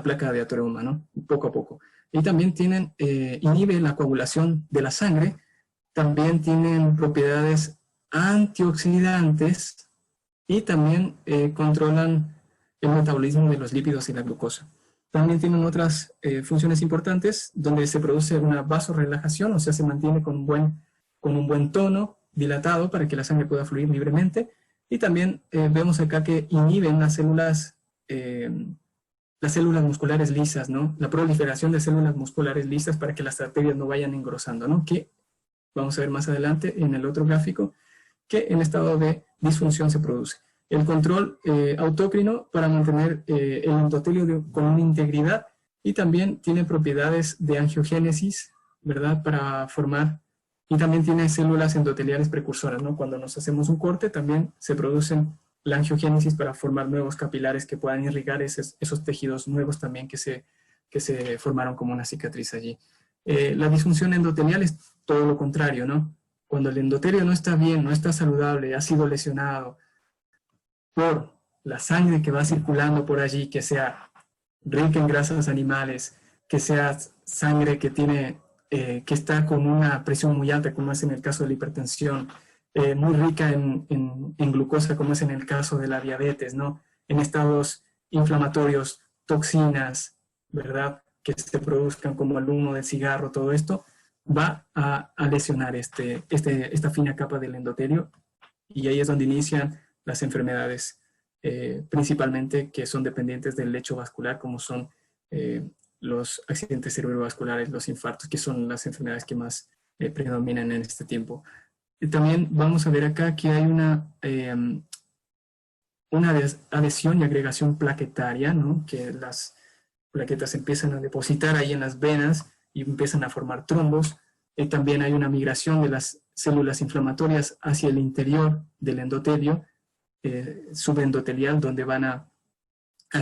placa de ateroma, ¿no? Poco a poco. Y también inhibe la coagulación de la sangre. También tienen propiedades antioxidantes, y también controlan el metabolismo de los lípidos y la glucosa. También tienen otras funciones importantes, donde se produce una vasorelajación, o sea, se mantiene con un buen tono dilatado para que la sangre pueda fluir libremente. Y también vemos acá que inhiben las células musculares lisas, ¿no? La proliferación de células musculares lisas para que las arterias no vayan engrosando, ¿no? Que vamos a ver más adelante en el otro gráfico, que en estado de disfunción se produce. El control autócrino para mantener el endotelio con una integridad, y también tiene propiedades de angiogénesis, ¿verdad? Para formar, y también tiene células endoteliales precursoras, ¿no? Cuando nos hacemos un corte también se producen la angiogénesis para formar nuevos capilares que puedan irrigar esos tejidos nuevos también que se formaron como una cicatriz allí. La disfunción endotelial es todo lo contrario, ¿no? Cuando el endotelio no está bien, no está saludable, ha sido lesionado, por la sangre que va circulando por allí, que sea rica en grasas animales, que sea sangre que tiene, que está con una presión muy alta, como es en el caso de la hipertensión, muy rica en glucosa, como es en el caso de la diabetes, ¿no? En estados inflamatorios, toxinas, ¿verdad? Que se produzcan como el humo del cigarro, todo esto, va a lesionar esta fina capa del endotelio, y ahí es donde inician las enfermedades, principalmente que son dependientes del lecho vascular, como son los accidentes cerebrovasculares, los infartos, que son las enfermedades que más predominan en este tiempo. Y también vamos a ver acá que hay una adhesión y agregación plaquetaria, ¿no? Que las plaquetas empiezan a depositar ahí en las venas y empiezan a formar trombos. También hay una migración de las células inflamatorias hacia el interior del endotelio, subendotelial, donde van a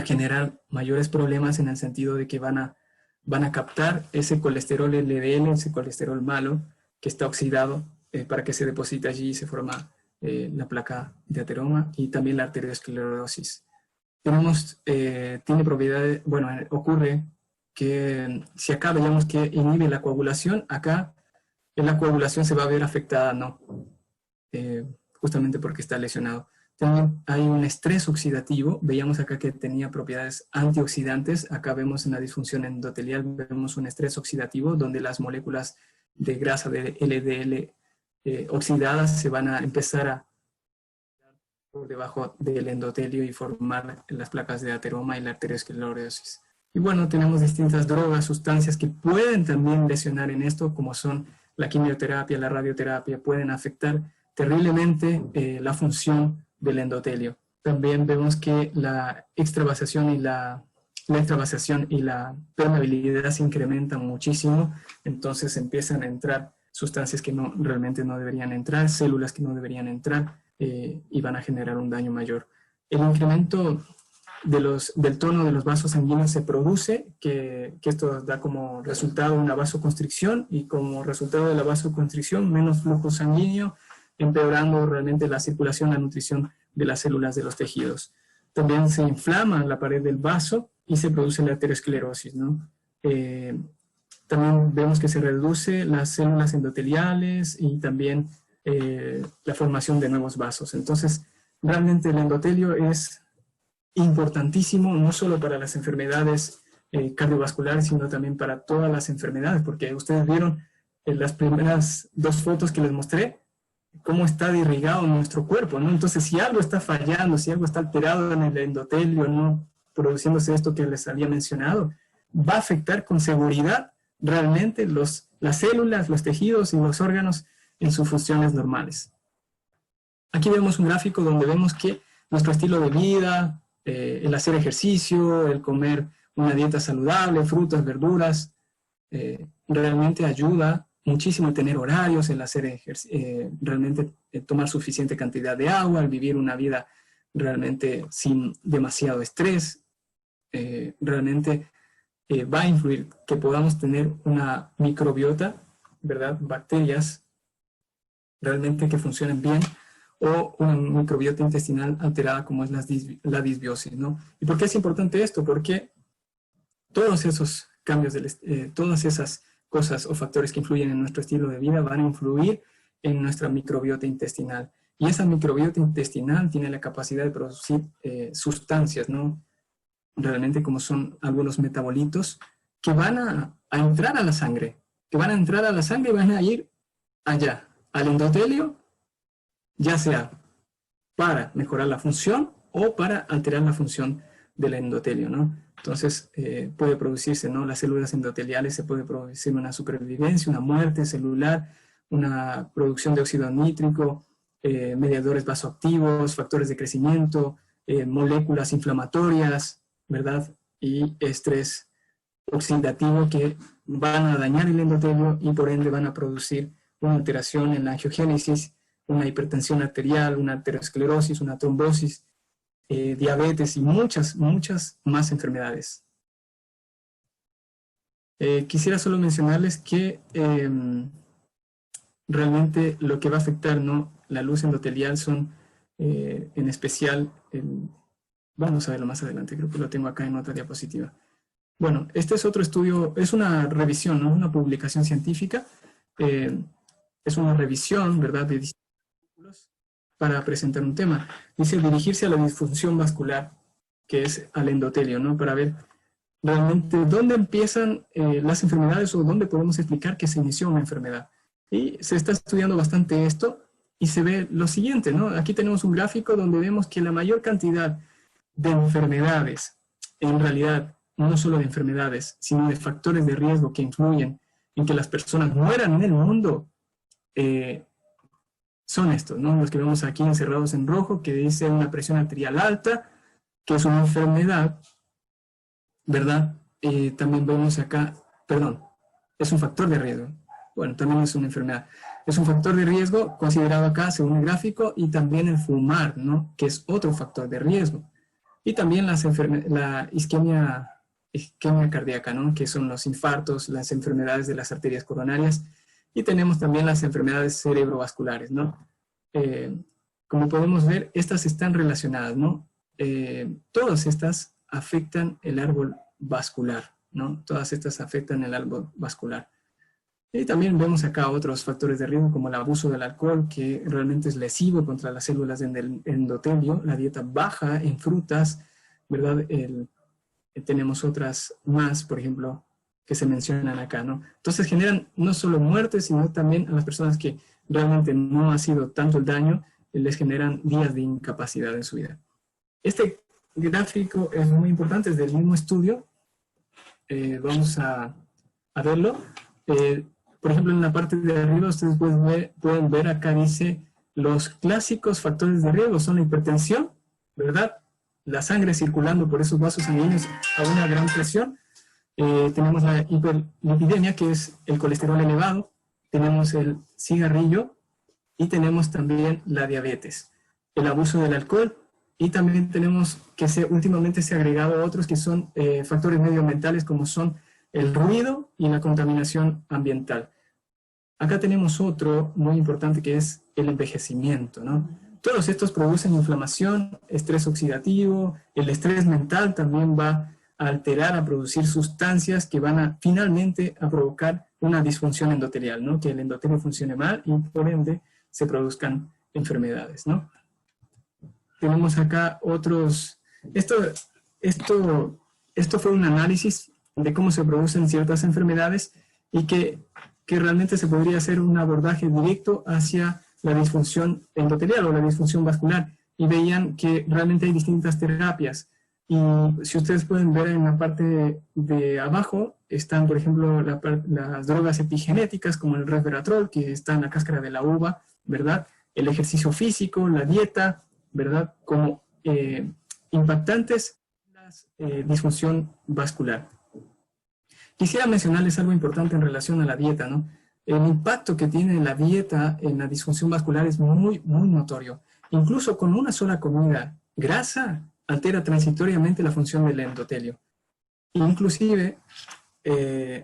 generar mayores problemas en el sentido de que van a captar ese colesterol LDL, ese colesterol malo que está oxidado, para que se deposite allí y se forma la placa de ateroma, y también la arteriosclerosis. Tiene propiedades, bueno, ocurre que si acá veamos que inhibe la coagulación, acá en la coagulación se va a ver afectada, ¿no? Justamente porque está lesionado. También hay un estrés oxidativo, veíamos acá que tenía propiedades antioxidantes, acá vemos en la disfunción endotelial, vemos un estrés oxidativo donde las moléculas de grasa de LDL oxidadas se van a empezar a por debajo del endotelio y formar las placas de ateroma y la arteriosclerosis. Y bueno, tenemos distintas drogas, sustancias que pueden también lesionar en esto, como son la quimioterapia, la radioterapia, pueden afectar terriblemente la función del endotelio. También vemos que la extravasación y la permeabilidad se incrementan muchísimo, entonces empiezan a entrar sustancias que realmente no deberían entrar, células que no deberían entrar, y van a generar un daño mayor. El incremento del tono de los vasos sanguíneos se produce, que esto da como resultado una vasoconstricción, y como resultado de la vasoconstricción, menos flujo sanguíneo, empeorando realmente la circulación, la nutrición de las células de los tejidos. También se inflama la pared del vaso y se produce la arteriosclerosis, ¿no? También vemos que se reduce las células endoteliales y también la formación de nuevos vasos. Entonces, realmente el endotelio es importantísimo, no solo para las enfermedades cardiovasculares, sino también para todas las enfermedades, porque ustedes vieron en las primeras dos fotos que les mostré, cómo está irrigado nuestro cuerpo, ¿no? Entonces, si algo está fallando, si algo está alterado en el endotelio, no produciéndose esto que les había mencionado, va a afectar con seguridad realmente las células, los tejidos y los órganos en sus funciones normales. Aquí vemos un gráfico donde vemos que nuestro estilo de vida, el hacer ejercicio, el comer una dieta saludable, frutas, verduras, realmente ayuda muchísimo tener horarios, el hacer realmente tomar suficiente cantidad de agua, el vivir una vida realmente sin demasiado estrés, realmente va a influir que podamos tener una microbiota, ¿verdad? Bacterias realmente que funcionen bien, o una microbiota intestinal alterada como es la disbiosis, ¿no? ¿Y por qué es importante esto? Porque todos esos cambios, todas esas cosas o factores que influyen en nuestro estilo de vida van a influir en nuestra microbiota intestinal. Y esa microbiota intestinal tiene la capacidad de producir sustancias, ¿no? Realmente como son algunos metabolitos que van a entrar a la sangre, y van a ir allá, al endotelio, ya sea para mejorar la función o para alterar la función del endotelio, ¿no? Entonces puede producirse, ¿no? Las células endoteliales, se puede producir una supervivencia, una muerte celular, una producción de óxido nítrico, mediadores vasoactivos, factores de crecimiento, moléculas inflamatorias, ¿verdad? Y estrés oxidativo que van a dañar el endotelio y por ende van a producir una alteración en la angiogénesis, una hipertensión arterial, una arteriosclerosis, una trombosis, diabetes y muchas más enfermedades. Quisiera solo mencionarles que realmente lo que va a afectar, ¿no?, la luz endotelial son en especial, vamos a verlo más adelante, creo que lo tengo acá en otra diapositiva. Bueno, este es otro estudio, es una revisión, no una publicación científica, es una revisión, ¿verdad?, de distintos artículos para presentar un tema. Dice dirigirse a la disfunción vascular, que es al endotelio, ¿no?, para ver realmente dónde empiezan las enfermedades o dónde podemos explicar que se inició una enfermedad. Y se está estudiando bastante esto y se ve lo siguiente, ¿no? Aquí tenemos un gráfico donde vemos que la mayor cantidad de enfermedades, en realidad, no solo de enfermedades, sino de factores de riesgo que influyen en que las personas mueran en el mundo, son estos, ¿no? Los que vemos aquí encerrados en rojo, que dice una presión arterial alta, que es una enfermedad, ¿verdad? También vemos acá, perdón, es un factor de riesgo. Bueno, también es una enfermedad. Es un factor de riesgo considerado acá según el gráfico, y también el fumar, ¿no?, que es otro factor de riesgo. Y también la isquemia cardíaca, ¿no?, que son los infartos, las enfermedades de las arterias coronarias, y tenemos también las enfermedades cerebrovasculares, ¿no? Como podemos ver, estas están relacionadas, ¿no? Todas estas afectan el árbol vascular, ¿no? Todas estas afectan el árbol vascular. Y también vemos acá otros factores de riesgo como el abuso del alcohol, que realmente es lesivo contra las células del endotelio, la dieta baja en frutas, ¿verdad? Tenemos otras más, por ejemplo, que se mencionan acá, ¿no? Entonces generan no solo muertes, sino también a las personas que realmente no ha sido tanto el daño, les generan días de incapacidad en su vida. Este gráfico es muy importante, es del mismo estudio. Vamos a verlo. Por ejemplo, en la parte de arriba ustedes pueden ver acá dice los clásicos factores de riesgo son la hipertensión, ¿verdad? La sangre circulando por esos vasos sanguíneos a una gran presión. Tenemos la hiperlipidemia, que es el colesterol elevado. Tenemos el cigarrillo y tenemos también la diabetes, el abuso del alcohol. Y también tenemos que últimamente se ha agregado otros que son factores medioambientales, como son el ruido y la contaminación ambiental. Acá tenemos otro muy importante que es el envejecimiento, ¿no? Todos estos producen inflamación, estrés oxidativo, el estrés mental también va a alterar, a producir sustancias que van finalmente a provocar una disfunción endotelial, ¿no? Que el endotelio funcione mal y por ende se produzcan enfermedades, ¿no? Tenemos acá otros, esto fue un análisis de cómo se producen ciertas enfermedades y que realmente se podría hacer un abordaje directo hacia la disfunción endotelial o la disfunción vascular, y veían que realmente hay distintas terapias. Y si ustedes pueden ver en la parte de abajo, están, por ejemplo, las drogas epigenéticas como el resveratrol, que está en la cáscara de la uva, ¿verdad? El ejercicio físico, la dieta, ¿verdad? Como impactantes en la disfunción vascular. Quisiera mencionarles algo importante en relación a la dieta, ¿no? El impacto que tiene la dieta en la disfunción vascular es muy, muy notorio. Incluso con una sola comida, grasa altera transitoriamente la función del endotelio. Inclusive,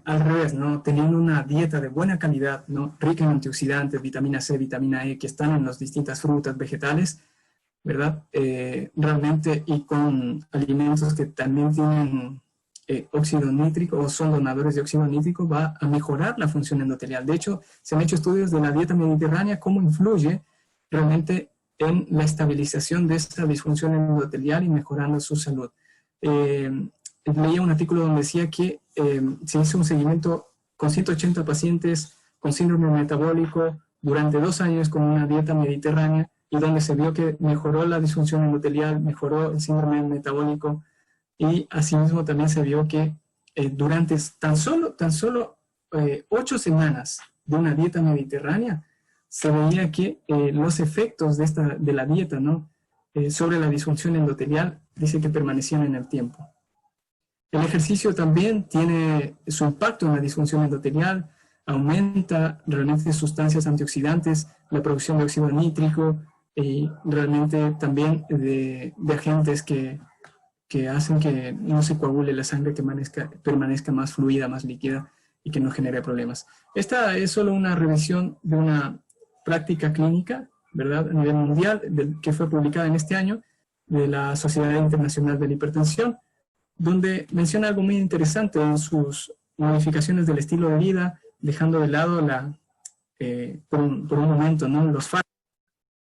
al revés, ¿no? Teniendo una dieta de buena calidad, ¿no?, rica en antioxidantes, vitamina C, vitamina E, que están en las distintas frutas, vegetales, ¿verdad? Realmente, y con alimentos que también tienen óxido nítrico o son donadores de óxido nítrico, va a mejorar la función endotelial. De hecho, se han hecho estudios de la dieta mediterránea, cómo influye realmente en la estabilización de esta disfunción endotelial y mejorando su salud. Leía un artículo donde decía que se hizo un seguimiento con 180 pacientes con síndrome metabólico durante 2 años con una dieta mediterránea, y donde se vio que mejoró la disfunción endotelial, mejoró el síndrome metabólico, y asimismo también se vio que durante tan solo 8 semanas de una dieta mediterránea, se veía que los efectos de la dieta, ¿no?, sobre la disfunción endotelial, dice que permanecían en el tiempo. El ejercicio también tiene su impacto en la disfunción endotelial, aumenta realmente sustancias antioxidantes, la producción de óxido nítrico, y realmente también de agentes que hacen que no se coagule la sangre, que permanezca más fluida, más líquida, y que no genere problemas. Esta es solo una revisión de una práctica clínica ¿verdad?, a nivel mundial, que fue publicada en este año, de la Sociedad Internacional de la Hipertensión, donde menciona algo muy interesante en sus modificaciones del estilo de vida, dejando de lado por un momento, ¿no?, los fármacos.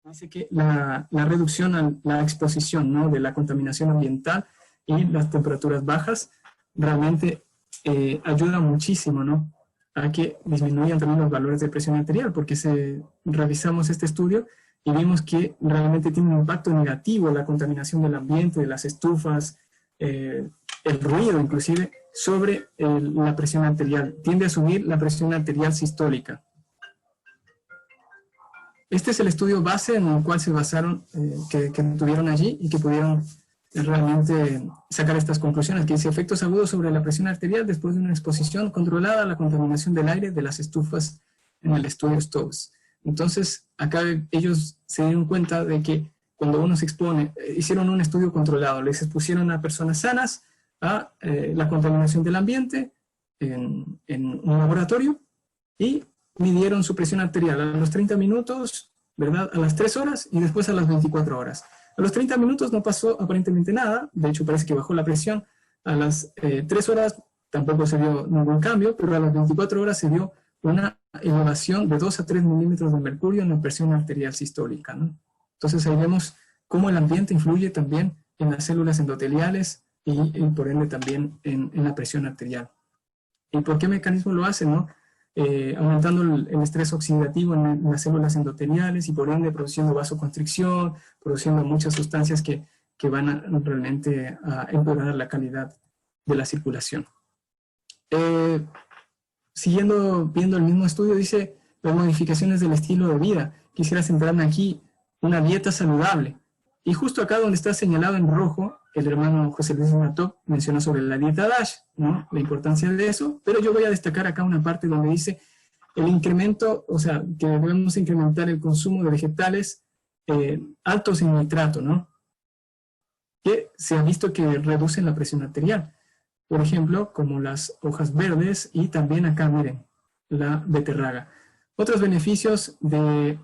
Dice que la reducción a la exposición, ¿no?, de la contaminación ambiental y las temperaturas bajas realmente ayuda muchísimo, ¿no?, a que disminuyan también los valores de presión arterial, porque revisamos este estudio y vimos que realmente tiene un impacto negativo la contaminación del ambiente, de las estufas, el ruido inclusive, sobre la presión arterial. Tiende a subir la presión arterial sistólica. Este es el estudio base en el cual se basaron, que tuvieron allí y que pudieron realmente sacar estas conclusiones, que dice efectos agudos sobre la presión arterial después de una exposición controlada a la contaminación del aire de las estufas en el estudio Stokes. Entonces, acá ellos se dieron cuenta de que cuando uno se expone, hicieron un estudio controlado, les expusieron a personas sanas a la contaminación del ambiente en un laboratorio y midieron su presión arterial a los 30 minutos, ¿verdad?, a las 3 horas y después a las 24 horas. A los 30 minutos no pasó aparentemente nada, de hecho parece que bajó la presión. A las 3 horas tampoco se vio ningún cambio, pero a las 24 horas se vio una elevación de 2 a 3 milímetros de mercurio en la presión arterial sistólica, ¿no? Entonces ahí vemos cómo el ambiente influye también en las células endoteliales y por ende también en la presión arterial. ¿Y por qué mecanismo lo hace, no? Aumentando el estrés oxidativo en las células endoteliales y por ende produciendo vasoconstricción, produciendo muchas sustancias que van realmente a empeorar la calidad de la circulación. Viendo el mismo estudio, dice las modificaciones del estilo de vida. Quisiera centrarme aquí, una dieta saludable. Y justo acá donde está señalado en rojo, el hermano José Luis Mató mencionó sobre la dieta DASH, ¿no?, la importancia de eso, pero yo voy a destacar acá una parte donde dice el incremento, o sea, que debemos incrementar el consumo de vegetales altos en nitrato, ¿no?, que se ha visto que reducen la presión arterial. Por ejemplo, como las hojas verdes y también acá, miren, la beterraga. Otros beneficios de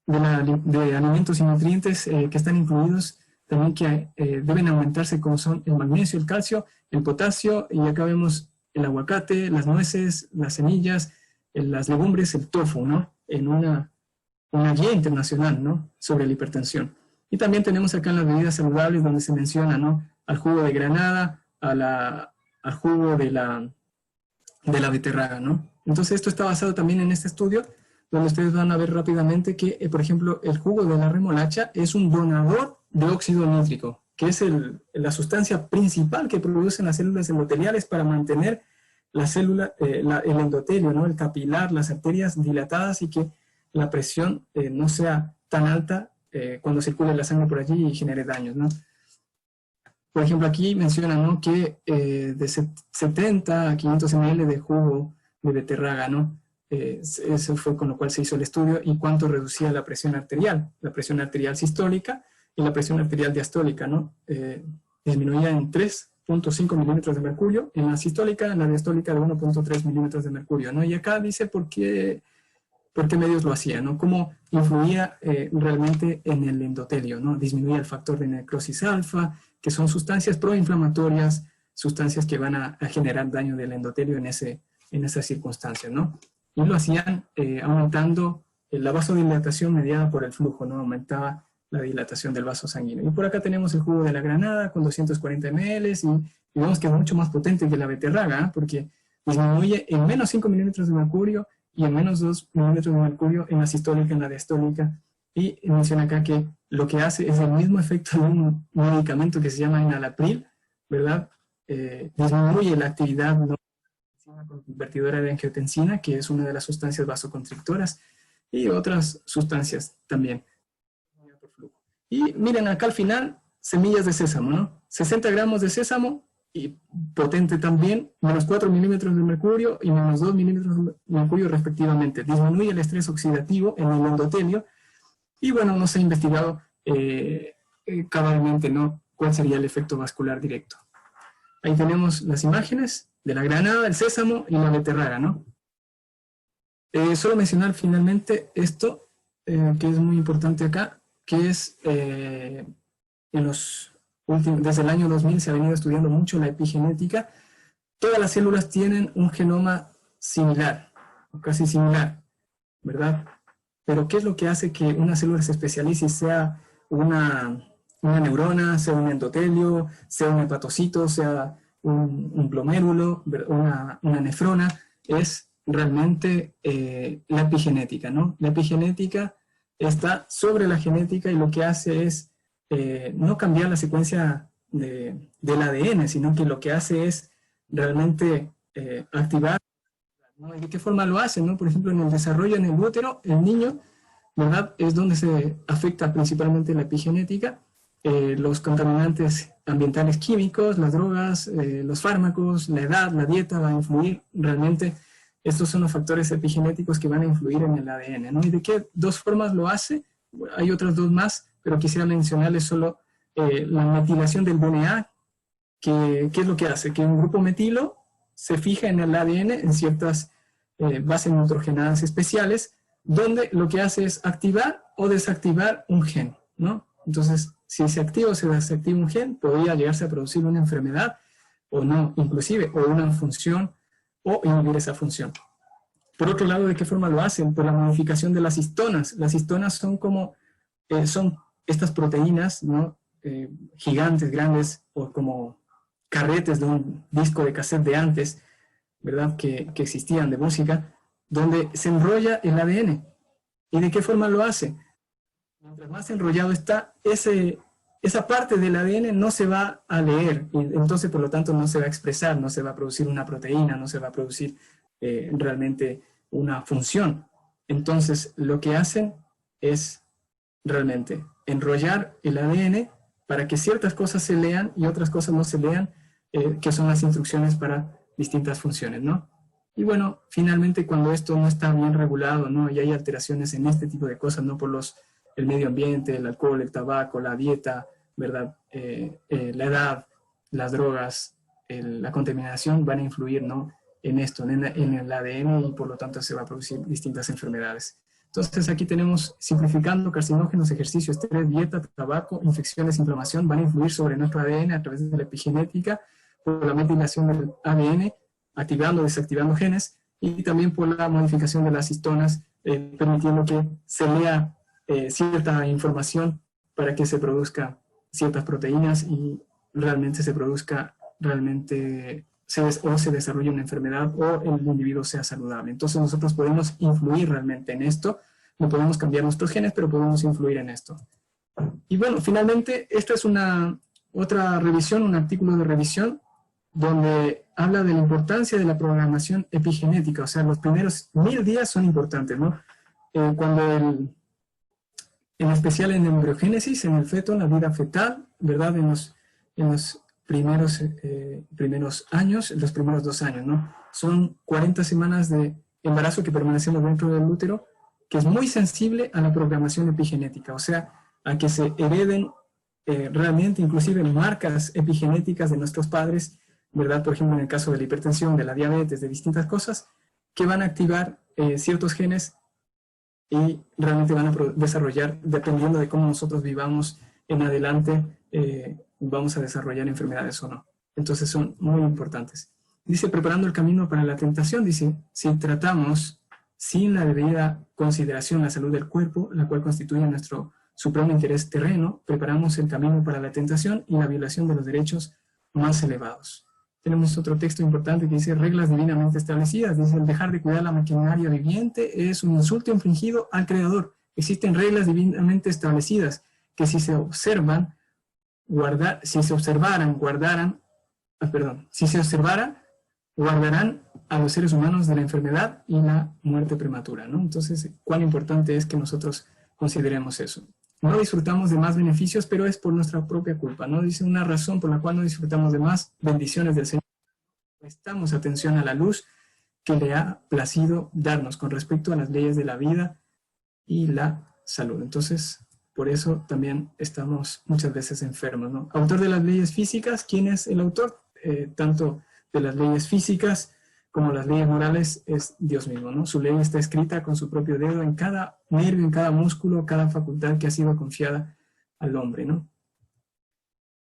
alimentos y nutrientes que están incluidos también que deben aumentarse, como son el magnesio, el calcio, el potasio, y acá vemos el aguacate, las nueces, las semillas, las legumbres, el tofu, ¿no?, en una guía internacional, ¿no?, sobre la hipertensión. Y también tenemos acá en las bebidas saludables donde se menciona, ¿no?, al jugo de granada, al jugo de la beterraga, ¿no? Entonces esto está basado también en este estudio, donde ustedes van a ver rápidamente que, por ejemplo, el jugo de la remolacha es un donador de óxido nítrico, que es la sustancia principal que producen las células endoteliales para mantener la célula, el endotelio, ¿no?, el capilar, las arterias dilatadas y que la presión no sea tan alta cuando circule la sangre por allí y genere daños, ¿no? Por ejemplo, aquí mencionan, ¿no?, que de 70 a 500 ml de jugo de beterraga, ¿no?, eso fue con lo cual se hizo el estudio y cuánto reducía la presión arterial sistólica y la presión arterial diastólica, ¿no? Disminuía en 3.5 milímetros de mercurio en la sistólica, en la diastólica de 1.3 milímetros de mercurio, ¿no? Y acá dice por qué medios lo hacía, ¿no? Cómo influía realmente en el endotelio, ¿no? Disminuía el factor de necrosis alfa, que son sustancias proinflamatorias, sustancias que van a generar daño del endotelio en esas circunstancias, ¿no? Y lo hacían aumentando la vasodilatación mediada por el flujo, ¿no? Aumentaba la dilatación del vaso sanguíneo. Y por acá tenemos el jugo de la granada con 240 ml y vemos que es mucho más potente que la beterraga, ¿eh?, porque disminuye en menos 5 milímetros de mercurio y en menos 2 milímetros de mercurio en la sistólica, en la diastólica. Y menciona acá que lo que hace es el mismo efecto de un medicamento que se llama enalapril, ¿verdad? Disminuye la actividad, ¿no?, convertidora de angiotensina, que es una de las sustancias vasoconstrictoras, y otras sustancias también. Y miren acá al final, semillas de sésamo, ¿no? 60 gramos de sésamo, y potente también, menos 4 milímetros de mercurio y menos 2 milímetros de mercurio respectivamente. Disminuye el estrés oxidativo en el endotelio, y bueno, no se ha investigado cabalmente, ¿no?, cuál sería el efecto vascular directo. Ahí tenemos las imágenes de la granada, el sésamo y la beterraga, ¿no? Solo mencionar finalmente esto, que es muy importante acá, que es desde el año 2000 se ha venido estudiando mucho la epigenética. Todas las células tienen un genoma similar, o casi similar, ¿verdad? Pero ¿qué es lo que hace que una célula se especialice y sea una neurona, sea un endotelio, sea un hepatocito, sea un glomérulo, una nefrona? Es realmente la epigenética, ¿no? La epigenética está sobre la genética y lo que hace es no cambiar la secuencia del ADN, sino que lo que hace es realmente activar, ¿no? ¿Y de qué forma lo hace, no? Por ejemplo, en el desarrollo en el útero, el niño, ¿verdad? Es donde se afecta principalmente la epigenética, los contaminantes ambientales químicos, las drogas, los fármacos, la edad, la dieta va a influir realmente. Estos son los factores epigenéticos que van a influir en el ADN, ¿no? ¿Y de qué dos formas lo hace? Hay otras dos más, pero quisiera mencionarles solo la metilación del DNA. ¿Qué es lo que hace? Que un grupo metilo se fija en el ADN en ciertas bases nitrogenadas especiales, donde lo que hace es activar o desactivar un gen, ¿no? Entonces, si se activa o se desactiva un gen, podría llegarse a producir una enfermedad, o no, inclusive, o una función, o inhibir esa función. Por otro lado, ¿de qué forma lo hacen? Por la modificación de las histonas. Las histonas son como, son estas proteínas, ¿no? Gigantes, grandes, o como carretes de un disco de cassette de antes, ¿verdad? Que existían de música, donde se enrolla el ADN. ¿Y de qué forma lo hace? Mientras más enrollado está, esa parte del ADN no se va a leer, y entonces por lo tanto no se va a expresar, no se va a producir una proteína, no se va a producir realmente una función. Entonces lo que hacen es realmente enrollar el ADN para que ciertas cosas se lean y otras cosas no se lean, que son las instrucciones para distintas funciones, ¿no? Y bueno, finalmente cuando esto no está bien regulado, ¿no? Y hay alteraciones en este tipo de cosas, ¿no? Por el medio ambiente, el alcohol, el tabaco, la dieta, ¿verdad? La edad, las drogas, la contaminación van a influir, ¿no? En esto, en el ADN, y por lo tanto se va a producir distintas enfermedades. Entonces aquí tenemos, simplificando, carcinógenos, ejercicio, estrés, dieta, tabaco, infecciones, inflamación, van a influir sobre nuestro ADN a través de la epigenética, por la metilación del ADN, activando o desactivando genes, y también por la modificación de las histonas, permitiendo que se lea cierta información para que se produzca ciertas proteínas y realmente se produzca, o se desarrolle una enfermedad o el individuo sea saludable. Entonces nosotros podemos influir realmente en esto, no podemos cambiar nuestros genes, pero podemos influir en esto. Y bueno, finalmente, esta es otra revisión, un artículo de revisión, donde habla de la importancia de la programación epigenética. O sea, los primeros 1000 días son importantes, ¿no? En especial en embriogénesis, en el feto, en la vida fetal, ¿verdad? En los primeros años, los primeros 2 años, ¿no? Son 40 semanas de embarazo que permanecemos dentro del útero, que es muy sensible a la programación epigenética, o sea, a que se hereden realmente inclusive marcas epigenéticas de nuestros padres, ¿verdad? Por ejemplo, en el caso de la hipertensión, de la diabetes, de distintas cosas, que van a activar ciertos genes y realmente van a desarrollar, dependiendo de cómo nosotros vivamos en adelante, vamos a desarrollar enfermedades o no. Entonces son muy importantes. Dice, preparando el camino para la tentación, dice, si tratamos sin la debida consideración la salud del cuerpo, la cual constituye nuestro supremo interés terreno, preparamos el camino para la tentación y la violación de los derechos más elevados. Tenemos otro texto importante que dice, reglas divinamente establecidas. Dice, el dejar de cuidar la maquinaria viviente es un insulto infligido al Creador. Existen reglas divinamente establecidas que si se observaran, guardarán a los seres humanos de la enfermedad y la muerte prematura, ¿no? Entonces, cuán importante es que nosotros consideremos eso. No disfrutamos de más beneficios, pero es por nuestra propia culpa, ¿no? Dice una razón por la cual no disfrutamos de más bendiciones del Señor. Prestamos atención a la luz que le ha placido darnos con respecto a las leyes de la vida y la salud. Entonces, por eso también estamos muchas veces enfermos, ¿no? Autor de las leyes físicas, ¿quién es el autor? Tanto de las leyes físicas como las leyes morales, es Dios mismo, ¿no? Su ley está escrita con su propio dedo en cada nervio, en cada músculo, cada facultad que ha sido confiada al hombre, ¿no?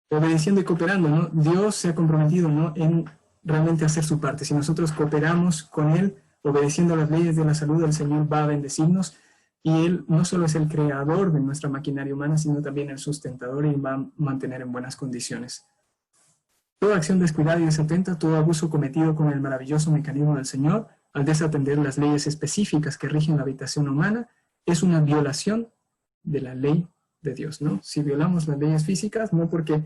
Obedeciendo y cooperando, ¿no? Dios se ha comprometido, ¿no?, en realmente hacer su parte. Si nosotros cooperamos con Él, obedeciendo las leyes de la salud, el Señor va a bendecirnos, y Él no solo es el creador de nuestra maquinaria humana, sino también el sustentador, y va a mantener en buenas condiciones. Toda acción descuidada y desatenta, todo abuso cometido con el maravilloso mecanismo del Señor, al desatender las leyes específicas que rigen la habitación humana, es una violación de la ley de Dios, ¿no? Si violamos las leyes físicas, no porque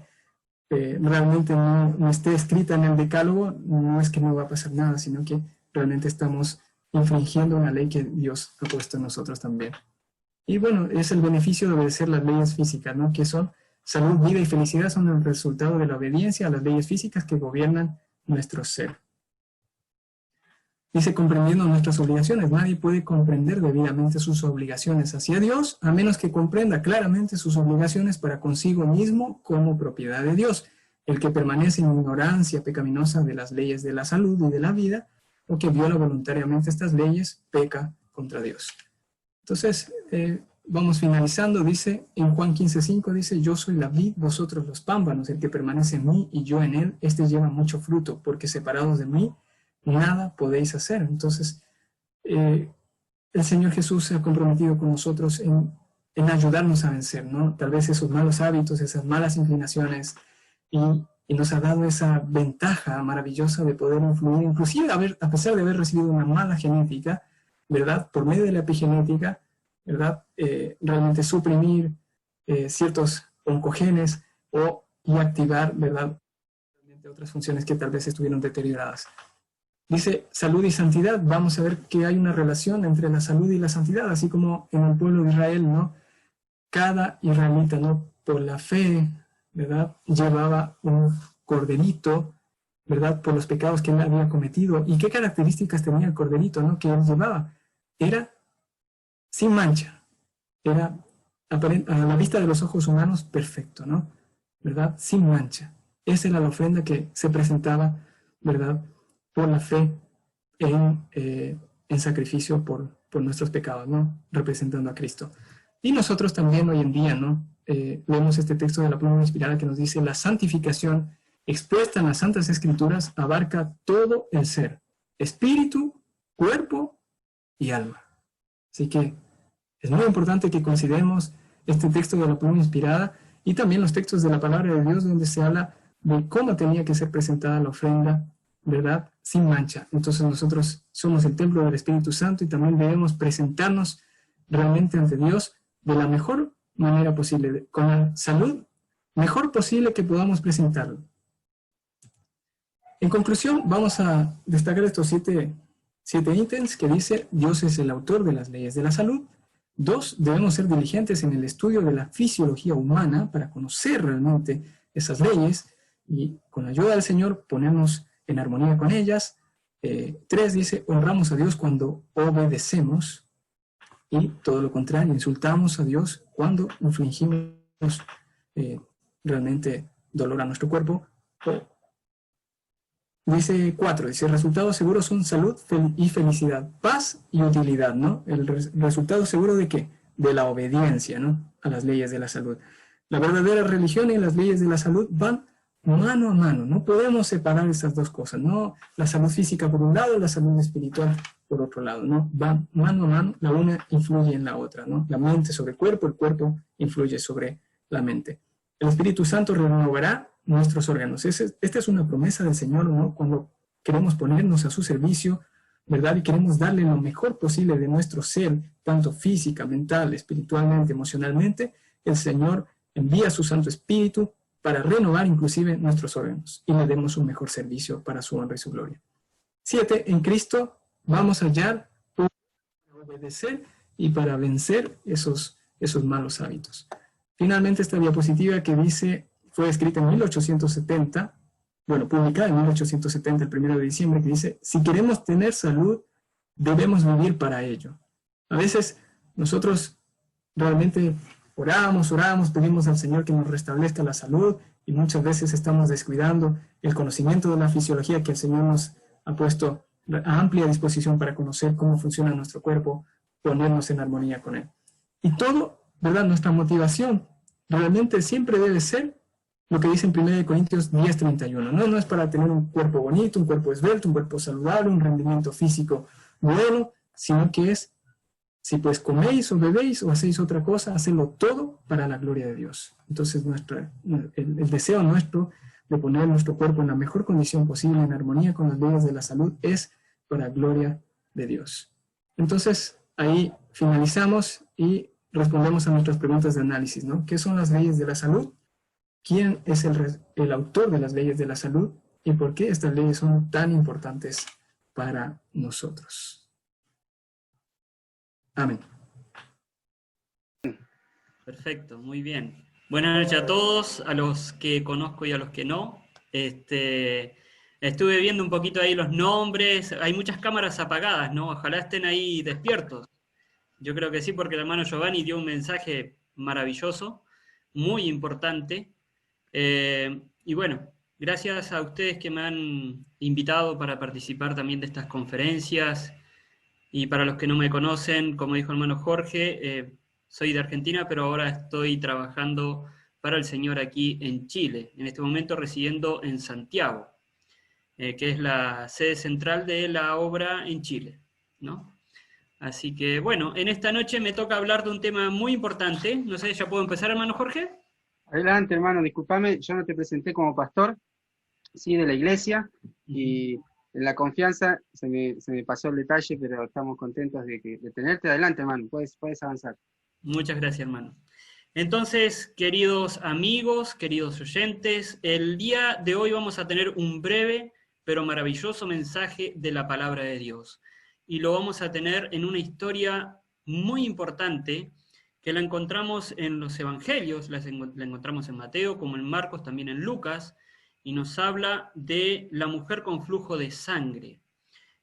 realmente no esté escrita en el decálogo, no es que no va a pasar nada, sino que realmente estamos infringiendo una ley que Dios ha puesto en nosotros también. Y bueno, es el beneficio de obedecer las leyes físicas, ¿no?, que son salud, vida y felicidad, son el resultado de la obediencia a las leyes físicas que gobiernan nuestro ser. Dice, comprendiendo nuestras obligaciones. Nadie puede comprender debidamente sus obligaciones hacia Dios, a menos que comprenda claramente sus obligaciones para consigo mismo como propiedad de Dios. El que permanece en ignorancia pecaminosa de las leyes de la salud y de la vida, o que viola voluntariamente estas leyes, peca contra Dios. Entonces, vamos finalizando. Dice, en Juan 15:5, dice, yo soy la vid, vosotros los pámpanos, el que permanece en mí y yo en él, este lleva mucho fruto, porque separados de mí, nada podéis hacer. Entonces, el Señor Jesús se ha comprometido con nosotros en ayudarnos a vencer, ¿no?, tal vez esos malos hábitos, esas malas inclinaciones, y nos ha dado esa ventaja maravillosa de poder influir, inclusive a pesar de haber recibido una mala genética, ¿verdad?, por medio de la epigenética, ¿verdad?, realmente suprimir ciertos oncogenes y activar, ¿verdad?, otras funciones que tal vez estuvieron deterioradas. Dice salud y santidad. Vamos a ver que hay una relación entre la salud y la santidad, así como en el pueblo de Israel, ¿no? Cada israelita, ¿no?, por la fe, ¿verdad?, llevaba un corderito, ¿verdad?, por los pecados que él había cometido. ¿Y qué características tenía el corderito, ¿no?, que él llevaba? Era sin mancha, era a la vista de los ojos humanos perfecto, ¿no?, ¿verdad?, sin mancha. Esa era la ofrenda que se presentaba, ¿verdad?, por la fe en sacrificio por nuestros pecados, ¿no?, representando a Cristo. Y nosotros también hoy en día, ¿no?, leemos este texto de la pluma inspirada que nos dice, la santificación expuesta en las Santas Escrituras abarca todo el ser, espíritu, cuerpo y alma. Así que es muy importante que consideremos este texto de la pluma inspirada y también los textos de la palabra de Dios donde se habla de cómo tenía que ser presentada la ofrenda, ¿verdad?, sin mancha. Entonces nosotros somos el templo del Espíritu Santo y también debemos presentarnos realmente ante Dios de la mejor manera posible, con la salud mejor posible que podamos presentarlo. En conclusión, vamos a destacar estos siete ítems que dice, Dios es el autor de las leyes de la salud. 2, debemos ser diligentes en el estudio de la fisiología humana para conocer realmente esas leyes y con la ayuda del Señor ponernos en armonía con ellas. 3 dice, honramos a Dios cuando obedecemos, y todo lo contrario, insultamos a Dios cuando infligimos realmente dolor a nuestro cuerpo. Dice 4, dice, resultados seguros son salud y felicidad, paz y utilidad, ¿no? El resultado seguro ¿de qué? De la obediencia, ¿no?, a las leyes de la salud. La verdadera religión y las leyes de la salud van mano a mano, no podemos separar estas dos cosas, ¿no? La salud física por un lado, la salud espiritual por otro lado, ¿no? Van mano a mano, la una influye en la otra, ¿no? La mente sobre el cuerpo influye sobre la mente. El Espíritu Santo renovará nuestros órganos. Esta es una promesa del Señor, ¿no?, cuando queremos ponernos a su servicio, ¿verdad?, y queremos darle lo mejor posible de nuestro ser, tanto física, mental, espiritualmente, emocionalmente, el Señor envía su Santo Espíritu para renovar inclusive nuestros órganos y le demos un mejor servicio para su honra y su gloria. 7. En Cristo vamos a hallar para obedecer y para vencer esos malos hábitos. Finalmente, esta diapositiva que dice, fue escrita en 1870, bueno, publicada en 1870, el 1 de diciembre, que dice, si queremos tener salud, debemos vivir para ello. A veces nosotros realmente oramos, pedimos al Señor que nos restablezca la salud y muchas veces estamos descuidando el conocimiento de la fisiología que el Señor nos ha puesto amplia disposición para conocer cómo funciona nuestro cuerpo, ponernos en armonía con él. Y todo, ¿verdad? Nuestra motivación realmente siempre debe ser lo que dice en 1 Corintios 10:31. No es para tener un cuerpo bonito, un cuerpo esbelto, un cuerpo saludable, un rendimiento físico bueno, sino que es, si pues coméis o bebéis o hacéis otra cosa, hacedlo todo para la gloria de Dios. Entonces el deseo nuestro de poner nuestro cuerpo en la mejor condición posible, en armonía con las leyes de la salud, es para gloria de Dios. Entonces, ahí finalizamos y respondemos a nuestras preguntas de análisis, ¿no? ¿Qué son las leyes de la salud? ¿Quién es el autor de las leyes de la salud? ¿Y por qué estas leyes son tan importantes para nosotros? Amén. Perfecto, muy bien. Buenas noches a todos, a los que conozco y a los que no. Estuve viendo un poquito ahí los nombres, hay muchas cámaras apagadas, ¿no? Ojalá estén ahí despiertos. Yo creo que sí, porque el hermano Giovanni dio un mensaje maravilloso, muy importante. Y bueno, gracias a ustedes que me han invitado para participar también de estas conferencias. Y para los que no me conocen, como dijo el hermano Jorge, soy de Argentina, pero ahora estoy trabajando para el Señor aquí en Chile, en este momento residiendo en Santiago, que es la sede central de la obra en Chile, ¿no? Así que, bueno, en esta noche me toca hablar de un tema muy importante. No sé, ¿ya puedo empezar, hermano Jorge? Adelante, hermano, discúlpame, yo no te presenté como pastor, sí, de la iglesia, y en la confianza se me pasó el detalle, pero estamos contentos de tenerte. Adelante, hermano, puedes avanzar. Muchas gracias, hermano. Entonces, queridos amigos, queridos oyentes, el día de hoy vamos a tener un breve pero maravilloso mensaje de la palabra de Dios. Y lo vamos a tener en una historia muy importante que la encontramos en los evangelios, la encontramos en Mateo, como en Marcos, también en Lucas, y nos habla de la mujer con flujo de sangre.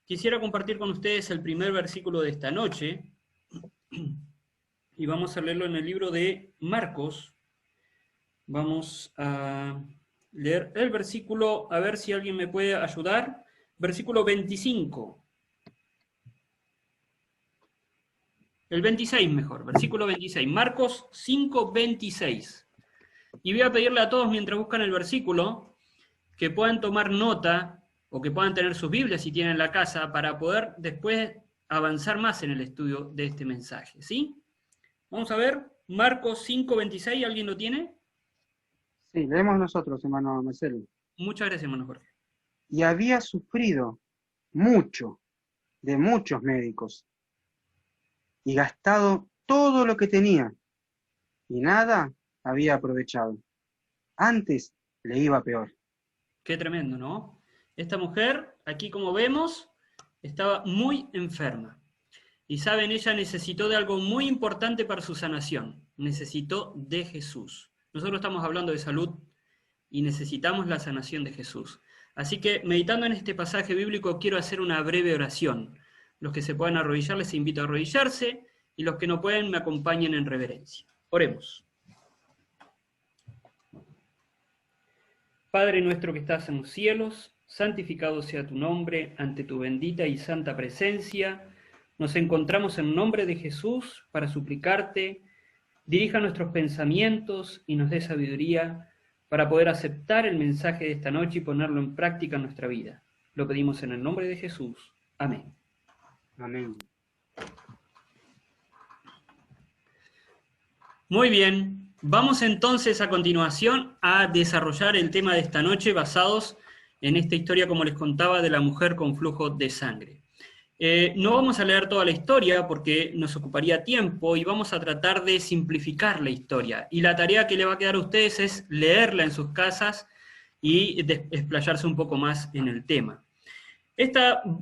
Quisiera compartir con ustedes el primer versículo de esta noche, y vamos a leerlo en el libro de Marcos. Vamos a leer el versículo, a ver si alguien me puede ayudar, versículo 25. El 26 mejor, versículo 26, Marcos 5, 26. Y voy a pedirle a todos, mientras buscan el versículo, que puedan tomar nota, o que puedan tener sus Biblias si tienen en la casa, para poder después avanzar más en el estudio de este mensaje, ¿sí? Vamos a ver, Marcos 5, 26, ¿alguien lo tiene? Sí, leemos nosotros, hermano Marcelo. Muchas gracias, hermano Jorge. Y había sufrido mucho de muchos médicos, y gastado todo lo que tenía, y nada había aprovechado. Antes le iba peor. Qué tremendo, ¿no? Esta mujer, aquí como vemos, estaba muy enferma. Y saben, ella necesitó de algo muy importante para su sanación. Necesitó de Jesús. Nosotros estamos hablando de salud y necesitamos la sanación de Jesús. Así que, meditando en este pasaje bíblico, quiero hacer una breve oración. Los que se puedan arrodillar, les invito a arrodillarse, y los que no pueden, me acompañen en reverencia. Oremos. Padre nuestro que estás en los cielos, santificado sea tu nombre, ante tu bendita y santa presencia. Nos encontramos en nombre de Jesús para suplicarte, dirija nuestros pensamientos y nos dé sabiduría para poder aceptar el mensaje de esta noche y ponerlo en práctica en nuestra vida. Lo pedimos en el nombre de Jesús. Amén. Amén. Muy bien, vamos entonces a continuación a desarrollar el tema de esta noche basados en esta historia, como les contaba, de la mujer con flujo de sangre. No vamos a leer toda la historia porque nos ocuparía tiempo y vamos a tratar de simplificar la historia. Y la tarea que le va a quedar a ustedes es leerla en sus casas y explayarse un poco más en el tema.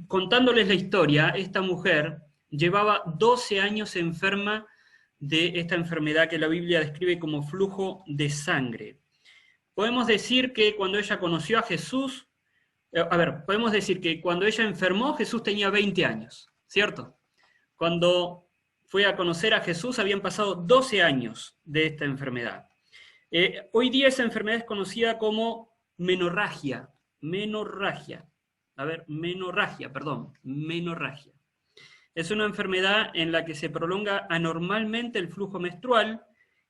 Contándoles la historia, esta mujer llevaba 12 años enferma de esta enfermedad que la Biblia describe como flujo de sangre. Podemos decir que cuando ella conoció a Jesús, podemos decir que cuando ella enfermó, Jesús tenía 20 años, ¿cierto? Cuando fue a conocer a Jesús habían pasado 12 años de esta enfermedad. Hoy día esa enfermedad es conocida como menorragia. A ver, menorragia, perdón, menorragia. Es una enfermedad en la que se prolonga anormalmente el flujo menstrual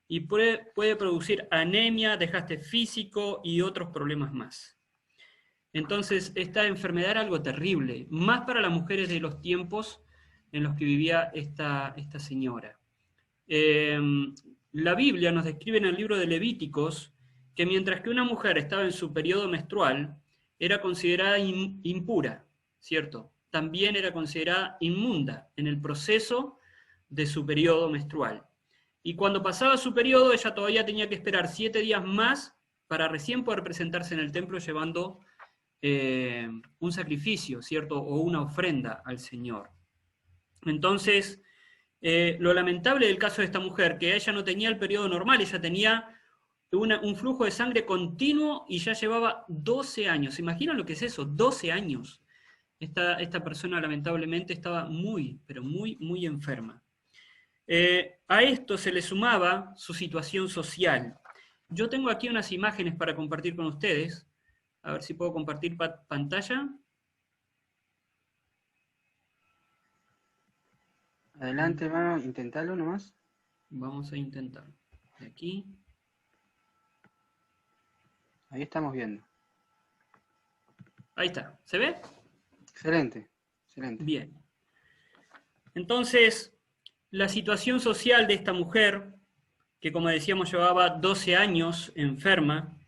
y puede producir anemia, desgaste físico y otros problemas más. Entonces, esta enfermedad era algo terrible, más para las mujeres de los tiempos en los que vivía esta señora. La Biblia nos describe en el libro de Levíticos que mientras que una mujer estaba en su periodo menstrual, era considerada impura, ¿cierto? También era considerada inmunda en el proceso de su periodo menstrual. Y cuando pasaba su periodo, ella todavía tenía que esperar 7 días más para recién poder presentarse en el templo llevando un sacrificio, ¿cierto? O una ofrenda al Señor. Entonces, lo lamentable del caso de esta mujer, que ella no tenía el periodo normal, ella tenía un flujo de sangre continuo y ya llevaba 12 años. ¿Se imaginan lo que es eso? 12 años. Esta persona lamentablemente estaba muy, pero muy, muy enferma. A esto se le sumaba su situación social. Yo tengo aquí unas imágenes para compartir con ustedes. A ver si puedo compartir pantalla. Adelante, hermano, intentalo nomás. Vamos a intentar. De aquí. Ahí estamos viendo. Ahí está. ¿Se ve? Excelente, excelente. Bien. Entonces, la situación social de esta mujer, que como decíamos llevaba 12 años enferma,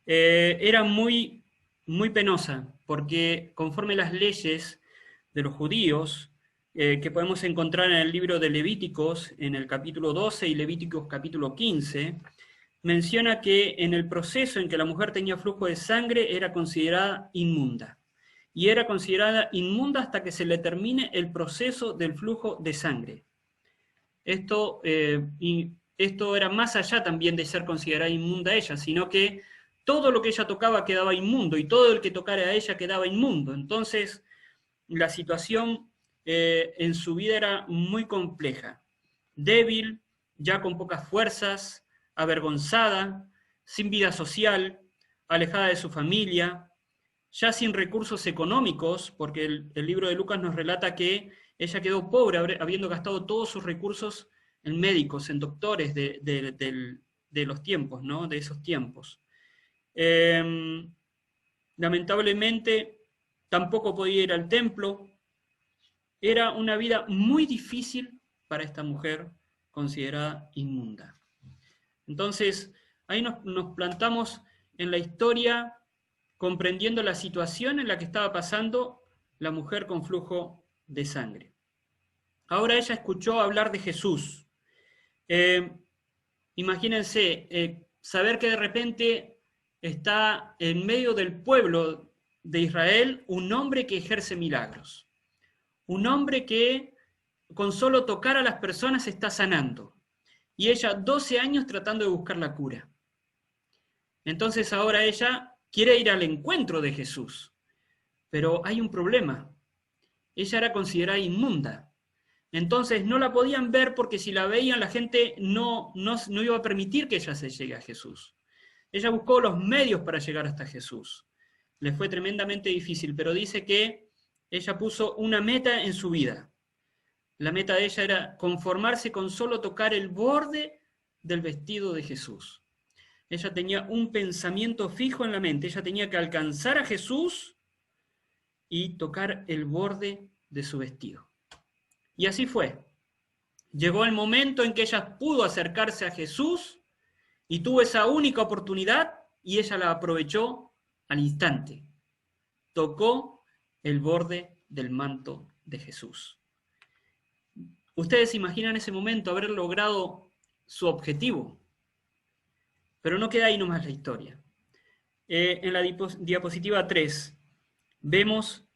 era muy, muy penosa, porque conforme las leyes de los judíos, que podemos encontrar en el libro de Levíticos, en el capítulo 12 y Levíticos capítulo 15, menciona que en el proceso en que la mujer tenía flujo de sangre era considerada inmunda. Y era considerada inmunda hasta que se le termine el proceso del flujo de sangre. Esto era más allá también de ser considerada inmunda ella, sino que todo lo que ella tocaba quedaba inmundo, y todo el que tocara a ella quedaba inmundo. Entonces, la situación en su vida era muy compleja. Débil, ya con pocas fuerzas, avergonzada, sin vida social, alejada de su familia, ya sin recursos económicos, porque el libro de Lucas nos relata que ella quedó pobre habiendo gastado todos sus recursos en médicos, en doctores de los tiempos, ¿no? De esos tiempos. Lamentablemente, tampoco podía ir al templo. Era una vida muy difícil para esta mujer considerada inmunda. Entonces, ahí nos plantamos en la historia comprendiendo la situación en la que estaba pasando la mujer con flujo de sangre. Ahora ella escuchó hablar de Jesús. Imagínense, saber que de repente está en medio del pueblo de Israel un hombre que ejerce milagros. Un hombre que con solo tocar a las personas está sanando. Y ella 12 años tratando de buscar la cura. Entonces ahora ella quiere ir al encuentro de Jesús. Pero hay un problema. Ella era considerada inmunda. Entonces no la podían ver porque si la veían la gente no iba a permitir que ella se llegue a Jesús. Ella buscó los medios para llegar hasta Jesús. Le fue tremendamente difícil, pero dice que ella puso una meta en su vida. La meta de ella era conformarse con solo tocar el borde del vestido de Jesús. Ella tenía un pensamiento fijo en la mente. Ella tenía que alcanzar a Jesús y tocar el borde de su vestido. Y así fue. Llegó el momento en que ella pudo acercarse a Jesús y tuvo esa única oportunidad y ella la aprovechó al instante. Tocó el borde del manto de Jesús. Ustedes imaginan ese momento haber logrado su objetivo. Pero no queda ahí nomás la historia. En la diapositiva 3 vemos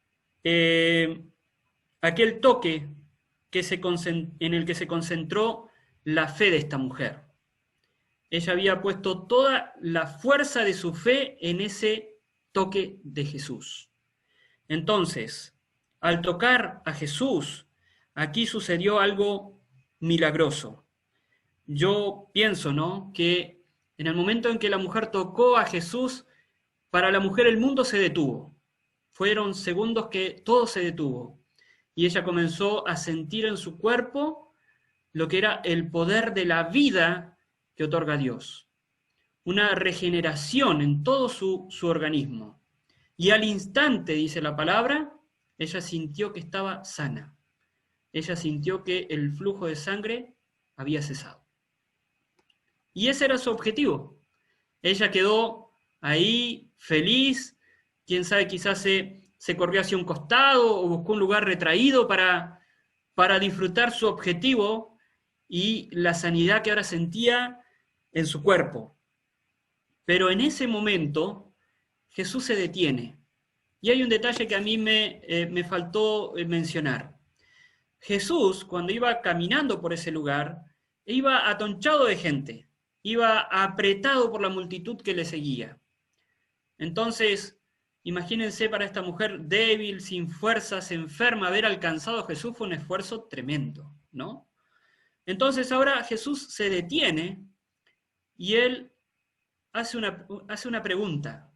aquel toque en el que se concentró la fe de esta mujer. Ella había puesto toda la fuerza de su fe en ese toque de Jesús. Entonces, al tocar a Jesús, aquí sucedió algo milagroso. Yo pienso, ¿no?, que en el momento en que la mujer tocó a Jesús, para la mujer el mundo se detuvo. Fueron segundos que todo se detuvo. Y ella comenzó a sentir en su cuerpo lo que era el poder de la vida que otorga Dios. Una regeneración en todo su organismo. Y al instante, dice la palabra, ella sintió que estaba sana. Ella sintió que el flujo de sangre había cesado. Y ese era su objetivo. Ella quedó ahí feliz, quién sabe, quizás se corrió hacia un costado o buscó un lugar retraído para disfrutar su objetivo y la sanidad que ahora sentía en su cuerpo. Pero en ese momento Jesús se detiene. Y hay un detalle que a mí me faltó mencionar. Jesús, cuando iba caminando por ese lugar, iba atonchado de gente, iba apretado por la multitud que le seguía. Entonces, imagínense, para esta mujer débil, sin fuerzas, enferma, haber alcanzado a Jesús fue un esfuerzo tremendo, ¿no? Entonces ahora Jesús se detiene y él hace una pregunta.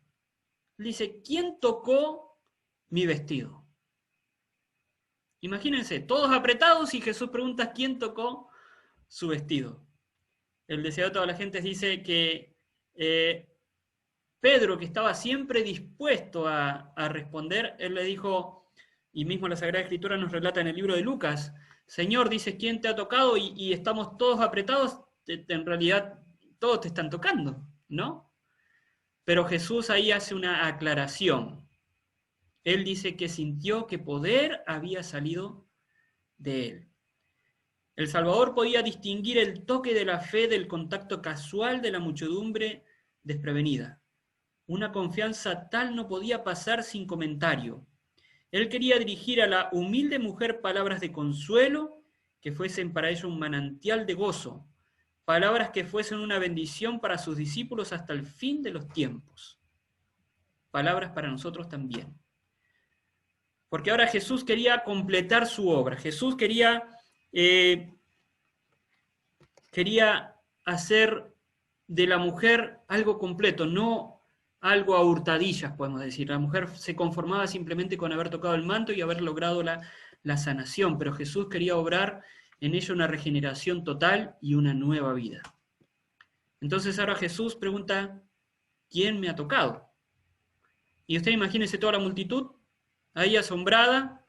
Dice, ¿quién tocó mi vestido? Imagínense, todos apretados y Jesús pregunta, ¿quién tocó su vestido? El deseo de toda la gente dice que Pedro, que estaba siempre dispuesto a responder, él le dijo, y mismo la Sagrada Escritura nos relata en el libro de Lucas, Señor, dices, ¿quién te ha tocado? Y estamos todos apretados, en realidad todos te están tocando, ¿no? Pero Jesús ahí hace una aclaración. Él dice que sintió que poder había salido de él. El Salvador podía distinguir el toque de la fe del contacto casual de la muchedumbre desprevenida. Una confianza tal no podía pasar sin comentario. Él quería dirigir a la humilde mujer palabras de consuelo que fuesen para ella un manantial de gozo, palabras que fuesen una bendición para sus discípulos hasta el fin de los tiempos. Palabras para nosotros también. Porque ahora Jesús quería completar su obra. Jesús quería hacer de la mujer algo completo, no algo a hurtadillas, podemos decir. La mujer se conformaba simplemente con haber tocado el manto y haber logrado la sanación, pero Jesús quería obrar en ella una regeneración total y una nueva vida. Entonces ahora Jesús pregunta, ¿quién me ha tocado? Y usted imagínese toda la multitud ahí asombrada,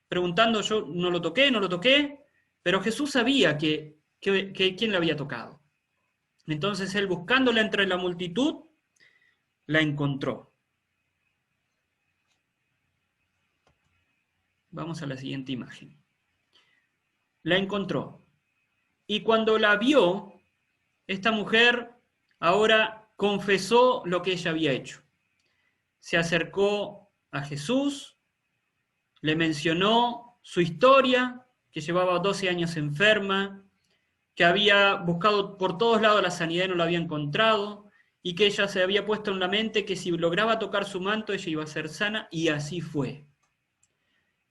preguntando, yo no lo toqué, pero Jesús sabía que quién le había tocado. Entonces él, buscándola entre la multitud, la encontró. Vamos a la siguiente imagen. La encontró. Y cuando la vio, esta mujer ahora confesó lo que ella había hecho. Se acercó a Jesús, le mencionó su historia, que llevaba 12 años enferma, que había buscado por todos lados la sanidad y no la había encontrado, y que ella se había puesto en la mente que si lograba tocar su manto, ella iba a ser sana, y así fue.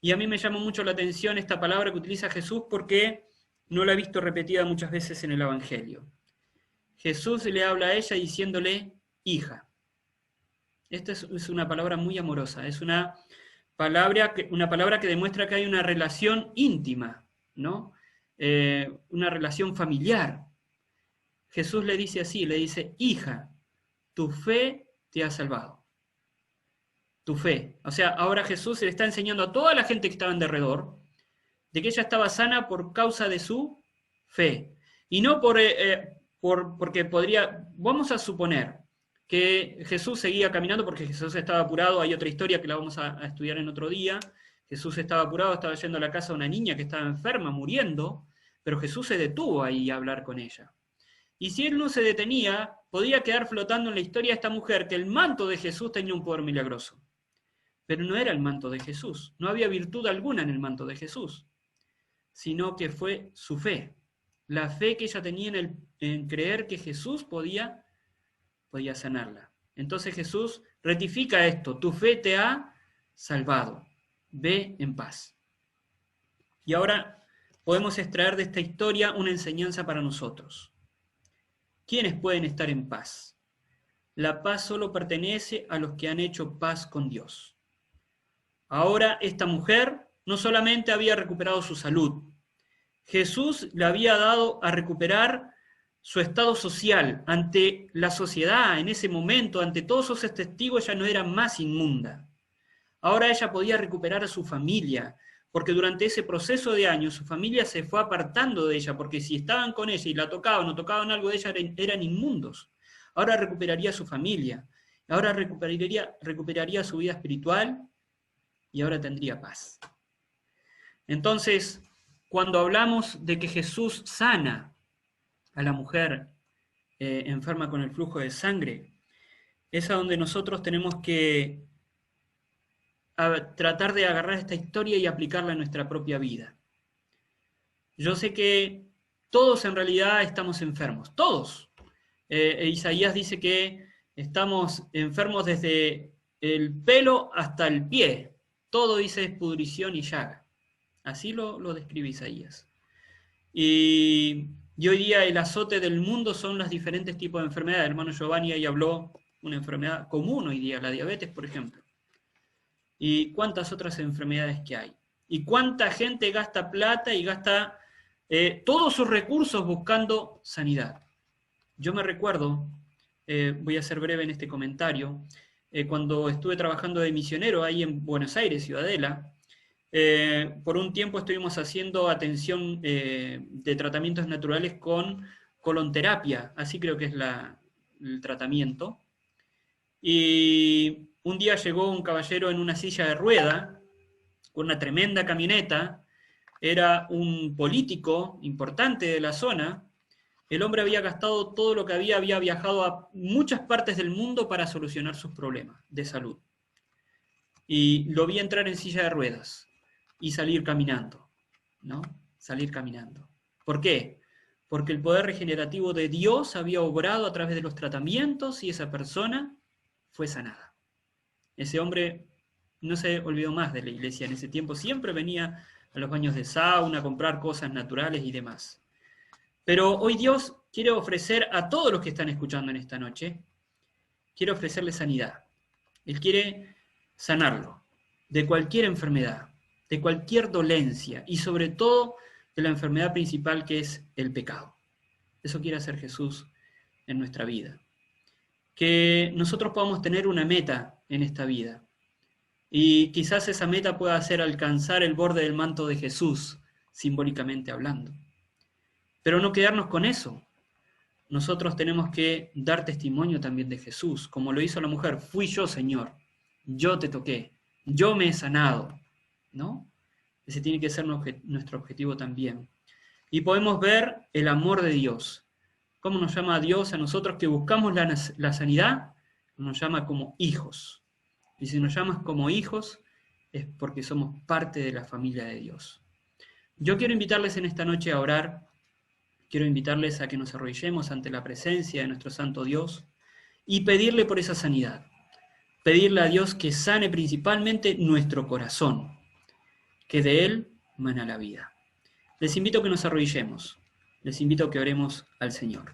Y a mí me llamó mucho la atención esta palabra que utiliza Jesús porque no la he visto repetida muchas veces en el Evangelio. Jesús le habla a ella diciéndole, hija. Esta es una palabra muy amorosa, es una palabra que demuestra que hay una relación íntima, ¿no? Una relación familiar. Jesús le dice así, le dice, hija, tu fe te ha salvado. Tu fe. O sea, ahora Jesús le está enseñando a toda la gente que estaba en derredor de que ella estaba sana por causa de su fe. Y no porque podría, vamos a suponer que Jesús seguía caminando porque Jesús estaba apurado, hay otra historia que la vamos a estudiar en otro día, Jesús estaba apurado, estaba yendo a la casa de una niña que estaba enferma, muriendo, pero Jesús se detuvo ahí a hablar con ella. Y si él no se detenía, podía quedar flotando en la historia esta mujer que el manto de Jesús tenía un poder milagroso. Pero no era el manto de Jesús, no había virtud alguna en el manto de Jesús, sino que fue su fe, la fe que ella tenía en creer que Jesús podía sanarla. Entonces Jesús rectifica esto, tu fe te ha salvado, ve en paz. Y ahora podemos extraer de esta historia una enseñanza para nosotros. ¿Quiénes pueden estar en paz? La paz solo pertenece a los que han hecho paz con Dios. Ahora esta mujer no solamente había recuperado su salud, Jesús le había dado a recuperar su estado social ante la sociedad en ese momento, ante todos esos testigos. Ella no era más inmunda. Ahora ella podía recuperar a su familia, porque durante ese proceso de años su familia se fue apartando de ella, porque si estaban con ella y la tocaban o tocaban algo de ella eran inmundos. Ahora recuperaría a su familia, ahora recuperaría su vida espiritual y ahora tendría paz. Entonces, cuando hablamos de que Jesús sana a la mujer enferma con el flujo de sangre, es a donde nosotros tenemos que tratar de agarrar esta historia y aplicarla a nuestra propia vida. Yo sé que todos en realidad estamos enfermos, todos. Isaías dice que estamos enfermos desde el pelo hasta el pie. Todo dice es pudrición y llaga. Así lo describe Isaías. Y hoy día el azote del mundo son los diferentes tipos de enfermedades. El hermano Giovanni ahí habló una enfermedad común hoy día, la diabetes, por ejemplo. Y cuántas otras enfermedades que hay. Y cuánta gente gasta plata y gasta todos sus recursos buscando sanidad. Yo me recuerdo, voy a ser breve en este comentario, cuando estuve trabajando de misionero ahí en Buenos Aires, Ciudadela, por un tiempo estuvimos haciendo atención de tratamientos naturales con colonterapia, así creo que es el tratamiento. Y un día llegó un caballero en una silla de rueda, con una tremenda camioneta, era un político importante de la zona. El hombre había gastado todo lo que había viajado a muchas partes del mundo para solucionar sus problemas de salud. Y lo vi entrar en silla de ruedas y salir caminando, ¿no? Salir caminando. ¿Por qué? Porque el poder regenerativo de Dios había obrado a través de los tratamientos y esa persona fue sanada. Ese hombre no se olvidó más de la iglesia en ese tiempo, siempre venía a los baños de sauna a comprar cosas naturales y demás. Pero hoy Dios quiere ofrecer a todos los que están escuchando en esta noche, quiere ofrecerle sanidad. Él quiere sanarlo de cualquier enfermedad, de cualquier dolencia y sobre todo de la enfermedad principal que es el pecado. Eso quiere hacer Jesús en nuestra vida. Que nosotros podamos tener una meta en esta vida y quizás esa meta pueda ser alcanzar el borde del manto de Jesús, simbólicamente hablando. Pero no quedarnos con eso. Nosotros tenemos que dar testimonio también de Jesús, como lo hizo la mujer. Fui yo, Señor, yo te toqué, yo me he sanado, ¿no? Ese tiene que ser nuestro objetivo también. Y podemos ver el amor de Dios. ¿Cómo nos llama a Dios a nosotros que buscamos la sanidad? Nos llama como hijos. Y si nos llamas como hijos, es porque somos parte de la familia de Dios. Yo quiero invitarles en esta noche a orar. Quiero invitarles a que nos arrodillemos ante la presencia de nuestro Santo Dios y pedirle por esa sanidad. Pedirle a Dios que sane principalmente nuestro corazón, que de Él mana la vida. Les invito a que nos arrodillemos. Les invito a que oremos al Señor.